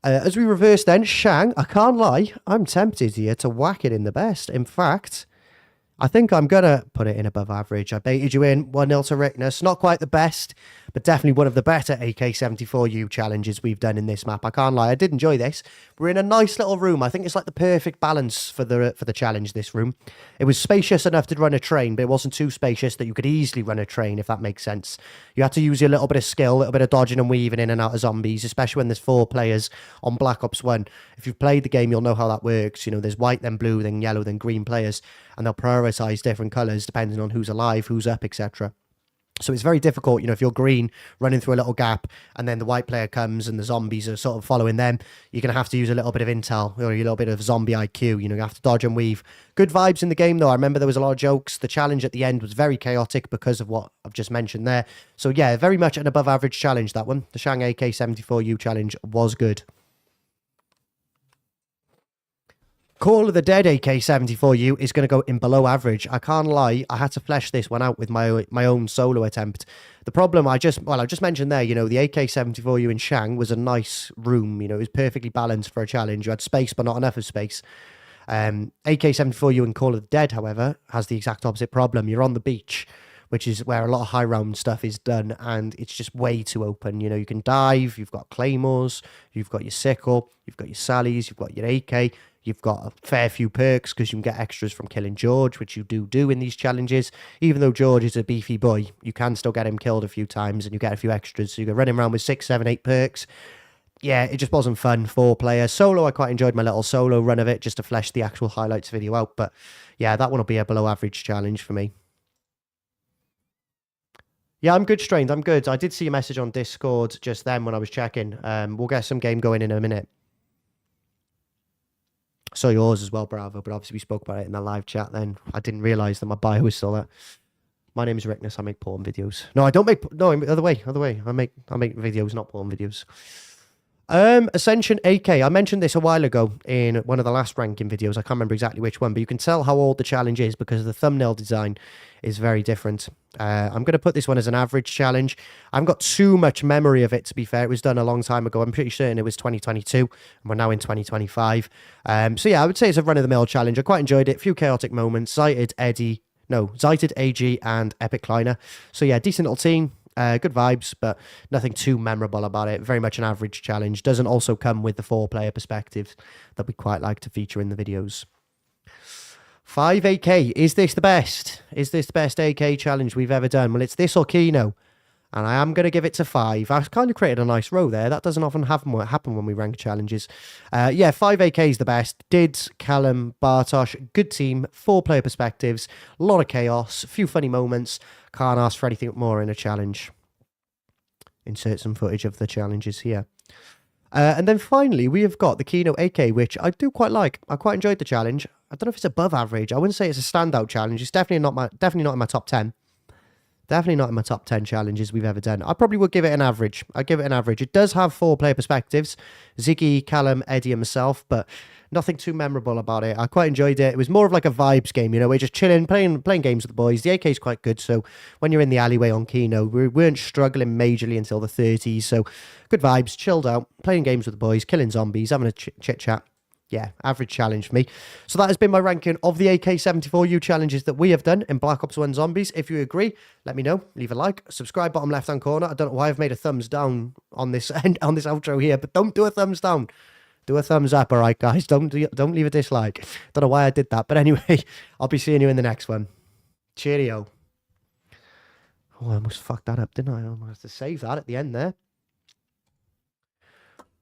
As we reverse then, Shang, I can't lie, I'm tempted here to whack it in the best. In fact, I think I'm going to put it in above average. I baited you in. 1-0 to Ricktness. Not quite the best, but definitely one of the better AK-74U challenges we've done in this map. I can't lie, I did enjoy this. We're in a nice little room. I think it's like the perfect balance for the challenge, this room. It was spacious enough to run a train, but it wasn't too spacious that you could easily run a train, if that makes sense. You had to use your little bit of skill, a little bit of dodging and weaving in and out of zombies, especially when there's 4 players on Black Ops 1. If you've played the game, you'll know how that works. You know, there's white, then blue, then yellow, then green players, and they'll prioritize different colors depending on who's alive, who's up, etc. So it's very difficult, you know, if you're green running through a little gap and then the white player comes and the zombies are sort of following them, you're going to have to use a little bit of intel or a little bit of zombie IQ. You know, you have to dodge and weave. Good vibes in the game, though. I remember there was a lot of jokes. The challenge at the end was very chaotic because of what I've just mentioned there. So yeah, very much an above average challenge, that one. The Shang AK-74U challenge was good. Call of the Dead AK-74U is going to go in below average. I can't lie, I had to flesh this one out with my own solo attempt. The problem I just mentioned there, you know, the AK-74U in Shang was a nice room, you know, it was perfectly balanced for a challenge. You had space, but not enough of space. AK-74U in Call of the Dead, however, has the exact opposite problem. You're on the beach, which is where a lot of high round stuff is done, and it's just way too open. You know, you can dive, you've got claymores, you've got your sickle, you've got your sallies, you've got your AK, you've got a fair few perks because you can get extras from killing George, which you do in these challenges. Even though George is a beefy boy, you can still get him killed a few times and you get a few extras. So you can run him around with 6, 7, 8 perks. Yeah, it just wasn't fun. 4 player. Solo, I quite enjoyed my little solo run of it just to flesh the actual highlights video out. But yeah, that one will be a below average challenge for me. Yeah, I'm good, Strained. I'm good. I did see a message on Discord just then when I was checking. We'll get some game going in a minute. Saw yours as well, Bravo, but obviously we spoke about it in the live chat then. I didn't realise that my bio was still there. My name is Ricktness. I make porn videos. No, I don't make... No, other way. I make videos, not porn videos. Ascension AK. I mentioned this a while ago in one of the last ranking videos. I can't remember exactly which one, but you can tell how old the challenge is because the thumbnail design is very different. I'm going to put this one as an average challenge. I haven't got too much memory of it, to be fair. It was done a long time ago. I'm pretty certain it was 2022, and we're now in 2025. So yeah, I would say it's a run-of-the-mill challenge. I quite enjoyed it. A few chaotic moments. Zited, AG, and Epic Kleiner. So yeah, decent little team. Good vibes, but nothing too memorable about it. Very much an average challenge. Doesn't also come with the 4-player perspective that we quite like to feature in the videos. 5 AK. Is this the best? Is this the best AK challenge we've ever done? Well, it's this or Kino. And I am going to give it to 5. I've kind of created a nice row there. That doesn't often happen when we rank challenges. Yeah, 5 AK is the best. Dids, Callum, Bartosz, good team, 4-player perspectives, a lot of chaos, a few funny moments. Can't ask for anything more in a challenge. Insert some footage of the challenges here. And then finally, we have got the Kino AK, which I do quite like. I quite enjoyed the challenge. I don't know if it's above average. I wouldn't say it's a standout challenge. It's definitely not in my top 10. Definitely not in my top 10 challenges we've ever done. I probably would give it an average. I'd give it an average. It does have 4-player perspectives. Ziggy, Callum, Eddie and myself, but nothing too memorable about it. I quite enjoyed it. It was more of like a vibes game, you know. We're just chilling, playing games with the boys. The AK is quite good, so when you're in the alleyway on Kino, we weren't struggling majorly until the 30s, so good vibes, chilled out, playing games with the boys, killing zombies, having a chit-chat. Yeah, average challenge for me. So that has been my ranking of the AK-74U challenges that we have done in Black Ops 1 Zombies. If you agree, let me know. Leave a like. Subscribe bottom left-hand corner. I don't know why I've made a thumbs down on this on this outro here, but don't do a thumbs down. Do a thumbs up, all right, guys? Don't leave a dislike. Don't know why I did that, but anyway, I'll be seeing you in the next one. Cheerio. Oh, I almost fucked that up, didn't I? I almost have to save that at the end there.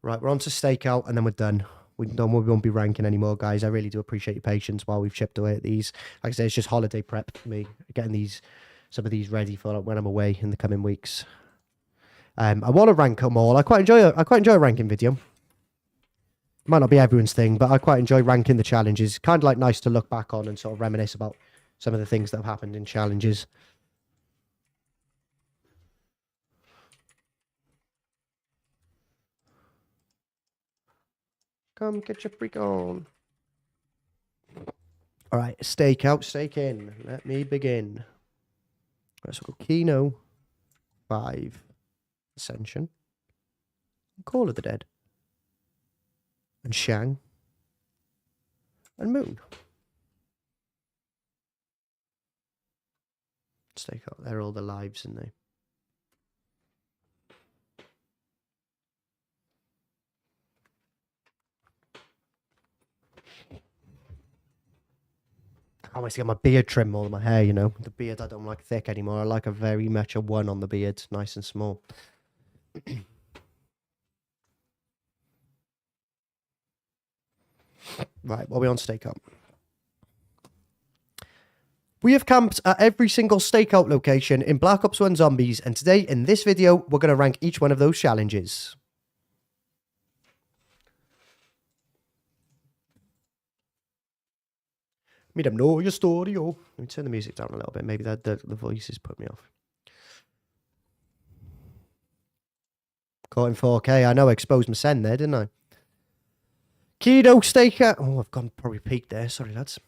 Right, we're on to stakeout, and then we're done. We won't be ranking anymore, guys. I really do appreciate your patience while we've chipped away at these. Like I said, it's just holiday prep for me, getting some of these ready for when I'm away in the coming weeks. I want to rank them all. I quite enjoy a ranking video. Might not be everyone's thing, but I quite enjoy ranking the challenges. Kind of like nice to look back on and sort of reminisce about some of the things that have happened in challenges. Come get your freak on. All right, stake out, stake in. Let me begin. Let's go Kino 5, Ascension, Call of the Dead, and Shang, and Moon. Stake out. They're all the lives, aren't they? I always get my beard trimmed more than my hair, you know. The beard I don't like thick anymore. I like a very much a 1 on the beard, nice and small. Right, what are we on stakeout? We have camped at every single stakeout location in Black Ops 1 Zombies, and today, in this video, we're going to rank each one of those challenges. Me them know your story, oh. Let me turn the music down a little bit. Maybe the voices put me off. Caught in 4K. I know I exposed my send there, didn't I? Kino Stakeout. Oh, I've gone probably peaked there. Sorry, lads.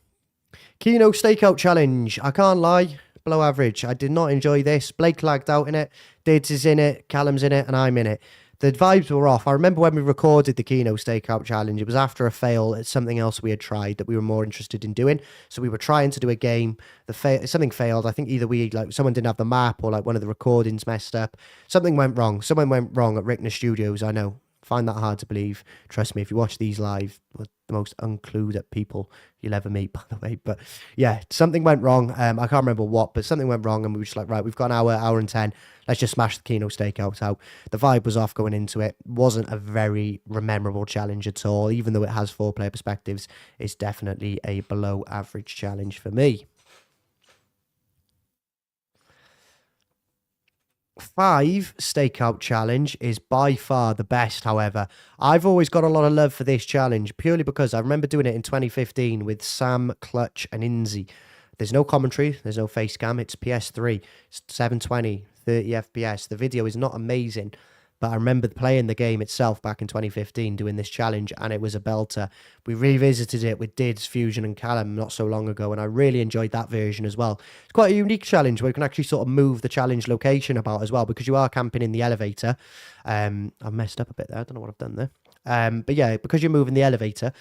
Kino Stakeout Challenge. I can't lie. Below average. I did not enjoy this. Blake lagged out in it. Dids is in it. Callum's in it. And I'm in it. The vibes were off. I remember when we recorded the Kino Stakeout Challenge, it was after a fail at something else we had tried that we were more interested in doing. So we were trying to do a game. Something failed. I think either someone didn't have the map or one of the recordings messed up. Something went wrong. Someone went wrong at Ricktness Studios, I know. Find that hard to believe. Trust me, if you watch these live, we're the most uncluded people you'll ever meet, by the way. But yeah, something went wrong. I can't remember what, but something went wrong, and we were just like, right, we've got an hour and 10. Let's just smash the Kino Stakeout out. The vibe was off going into it. Wasn't a very memorable challenge at all. Even though it has 4-player perspectives, it's definitely a below average challenge for me. 5 Stakeout Challenge is by far the best, however. I've always got a lot of love for this challenge, purely because I remember doing it in 2015 with Sam, Clutch, and Inzi. There's no commentary, there's no face cam, it's PS3, it's 720, 30 FPS. The video is not amazing, but I remember playing the game itself back in 2015, doing this challenge, and it was a belter. We revisited it with Dids, Fusion, and Callum not so long ago, and I really enjoyed that version as well. It's quite a unique challenge where you can actually sort of move the challenge location about as well, because you are camping in the elevator. I've messed up a bit there. I don't know what I've done there. But yeah, because you're moving the elevator,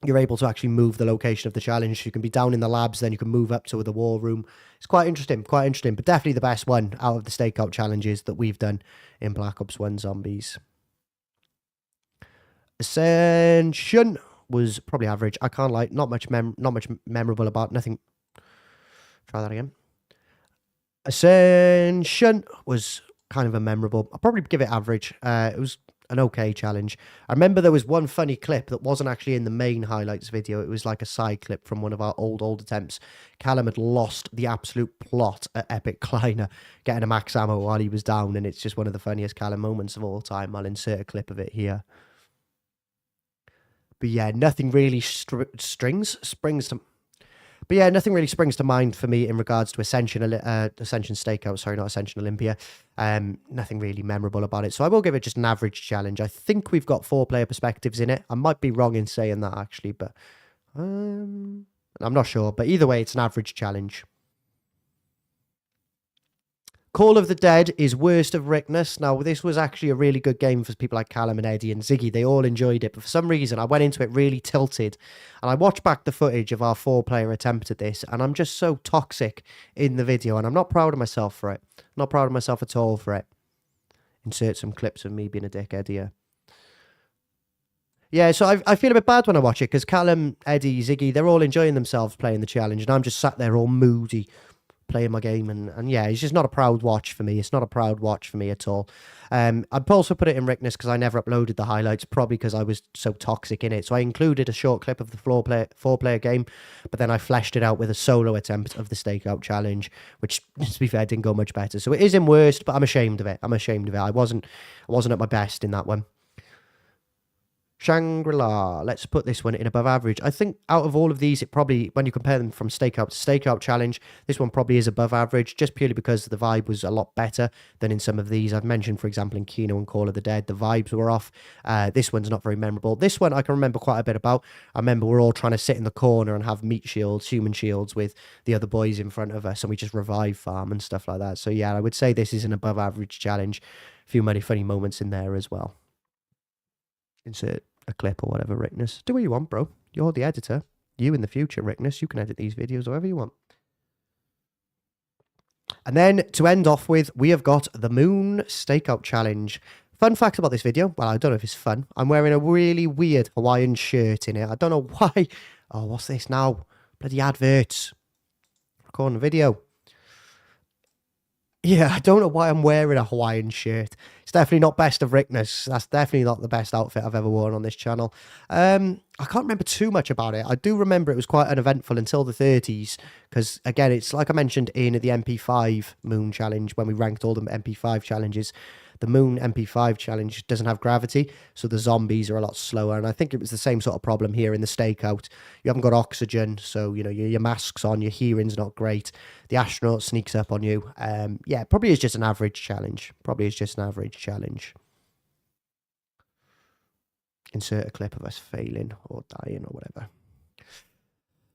you're able to actually move the location of the challenge. You can be down in the labs, then you can move up to the war room. It's quite interesting, but definitely the best one out of the stakeout challenges that we've done in Black Ops 1 Zombies. Ascension was probably average. I can't lie, not much memorable about nothing. Try that again. Ascension was kind of a memorable. I'll probably give it average. It was an okay challenge. I remember there was one funny clip that wasn't actually in the main highlights video. It was like a side clip from one of our old attempts. Callum had lost the absolute plot at Epic Kleiner, getting a max ammo while he was down, and it's just one of the funniest Callum moments of all time. I'll insert a clip of it here. But yeah, nothing really springs to... But yeah, nothing really springs to mind for me in regards to Ascension Stakeout. Sorry, not Ascension Olympia. Nothing really memorable about it. So I will give it just an average challenge. I think we've got 4-player perspectives in it. I might be wrong in saying that, actually, but I'm not sure. But either way, it's an average challenge. Call of the Dead is worst of Ricktness. Now, this was actually a really good game for people like Callum and Eddie and Ziggy. They all enjoyed it, but for some reason, I went into it really tilted. And I watched back the footage of our 4-player attempt at this, and I'm just so toxic in the video, and I'm not proud of myself for it. I'm not proud of myself at all for it. Insert some clips of me being a dickhead here. Yeah, so I feel a bit bad when I watch it, because Callum, Eddie, Ziggy, they're all enjoying themselves playing the challenge, and I'm just sat there all moody, playing my game, and yeah, it's just not a proud watch for me. It's not a proud watch for me at all. I'd also put it in Ricktness because I never uploaded the highlights, probably because I was so toxic in it. So I included a short clip of the 4-player game, but then I fleshed it out with a solo attempt of the Stakeout challenge, which, to be fair, didn't go much better. So it is in worst, but I'm ashamed of it. I'm ashamed of it. I wasn't at my best in that one. Shangri-La. Let's put this one in above average. I think out of all of these, it probably, when you compare them from Stakeout to Stakeout Challenge, this one probably is above average, just purely because the vibe was a lot better than in some of these. I've mentioned, for example, in Kino and Call of the Dead, the vibes were off. This one's not very memorable. This one I can remember quite a bit about. I remember we're all trying to sit in the corner and have meat shields, human shields, with the other boys in front of us, and we just revive farm and stuff like that. So yeah, I would say this is an above average challenge. A few many funny moments in there as well. Insert a clip or whatever, Ricktness. Do what you want, bro. You're the editor. You in the future, Ricktness. You can edit these videos however you want. And then to end off with, we have got the Moon Stakeout Challenge. Fun fact about this video. Well, I don't know if it's fun. I'm wearing a really weird Hawaiian shirt in it. I don't know why. Oh, what's this now? Bloody adverts. Recording a video. Yeah, I don't know why I'm wearing a Hawaiian shirt. It's definitely not best of Ricktness. That's definitely not the best outfit I've ever worn on this channel. I can't remember too much about it. I do remember it was quite uneventful until the 30s. Because, again, it's like I mentioned in the MP5 Moon Challenge, when we ranked all the MP5 challenges. The Moon MP5 challenge doesn't have gravity, so the zombies are a lot slower. And I think it was the same sort of problem here in the Stakeout. You haven't got oxygen, so, you know, your mask's on, your hearing's not great. The astronaut sneaks up on you. Yeah, probably is just an average challenge. Probably is just an average challenge. Insert a clip of us failing or dying or whatever.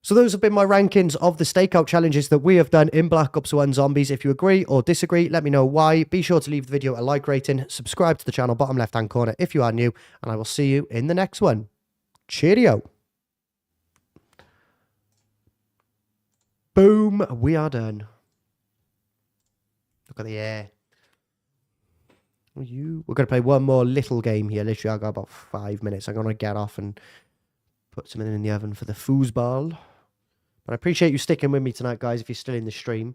So those have been my rankings of the Stakeout challenges that we have done in Black Ops 1 Zombies. If you agree or disagree, let me know why. Be sure to leave the video a like rating, subscribe to the channel, bottom left-hand corner if you are new, and I will see you in the next one. Cheerio. Boom, we are done. Look at the air. We're going to play one more little game here. Literally, I've got about 5 minutes. I'm going to get off and put something in the oven for the foosball. But I appreciate you sticking with me tonight, guys, if you're still in the stream.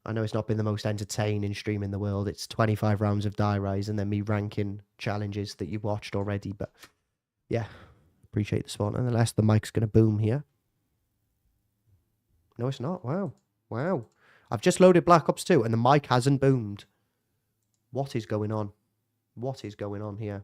I know it's not been the most entertaining stream in the world. It's 25 rounds of Die Rise and then me ranking challenges that you've watched already. But, yeah, appreciate the support. Nonetheless, the mic's going to boom here. No, it's not. Wow. Wow. I've just loaded Black Ops 2 and the mic hasn't boomed. What is going on? What is going on here?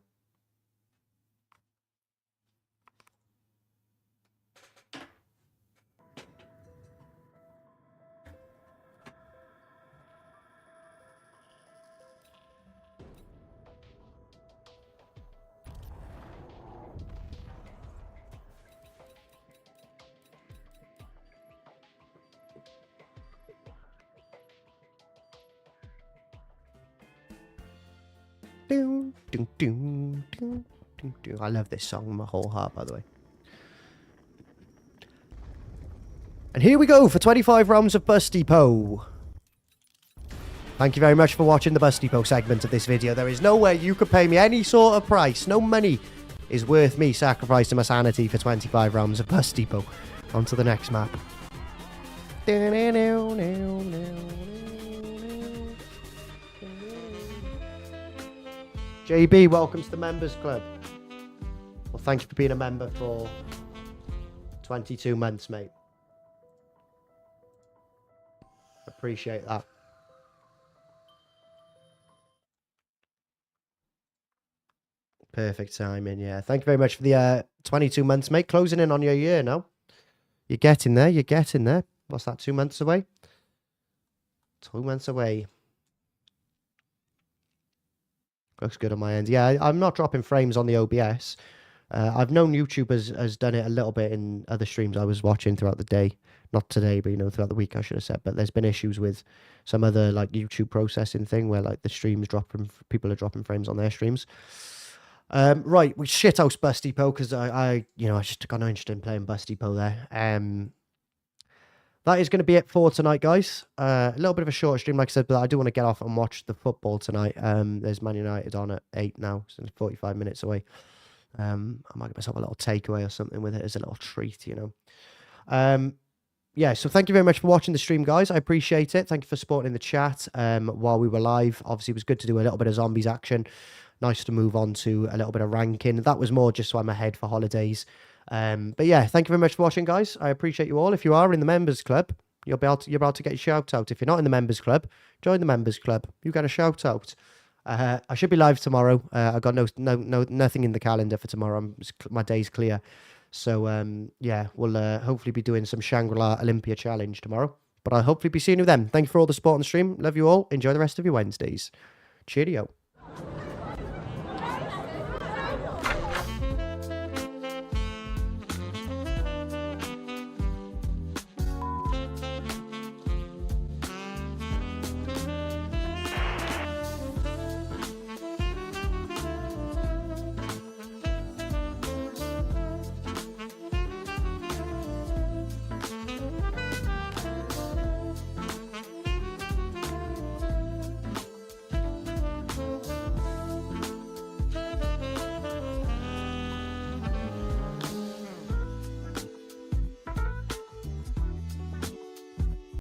I love this song with my whole heart, by the way. And here we go for 25 rounds of Bus Depot. Thank you very much for watching the Bus Depot segment of this video. There is no way you could pay me any sort of price. No money is worth me sacrificing my sanity for 25 rounds of Bus Depot. On to the next map. JB, welcome to the Members Club. Well, thank you for being a member for 22 months, mate. Appreciate that. Perfect timing, yeah. Thank you very much for the 22 months, mate. Closing in on your year now. You're getting there. You're getting there. What's that, 2 months away? 2 months away. Looks good on my end. Yeah, I'm not dropping frames on the OBS. I've known YouTubers has done it a little bit in other streams I was watching throughout the day. Not today, but, you know, throughout the week, I should have said. But there's been issues with some other, like, YouTube processing thing where, like, the streams dropping, people are dropping frames on their streams. Right, we shithouse Bus Depot because I just got no interest in playing Bus Depot there. That is going to be it for tonight, guys. A little bit of a shorter stream, like I said, but I do want to get off and watch the football tonight. There's Man United on at 8 now, so it's 45 minutes away. I might get myself a little takeaway or something with it as a little treat, you know. Yeah, so thank you very much for watching the stream, guys. I appreciate it. Thank you for supporting in the chat while we were live. Obviously, it was good to do a little bit of zombies action. Nice to move on to a little bit of ranking. That was more just so I'm ahead for holidays. But yeah, thank you very much for watching, guys. I appreciate you all. If you are in the members club, you're about to get a shout out. If you're not in the members club, join the members club. You get a shout out. I should be live tomorrow. I got nothing in the calendar for tomorrow. My day's clear. So yeah, we'll hopefully be doing some Shangri-La Olympia challenge tomorrow. But I'll hopefully be seeing you then. Thank you for all the support on the stream. Love you all. Enjoy the rest of your Wednesdays. Cheerio.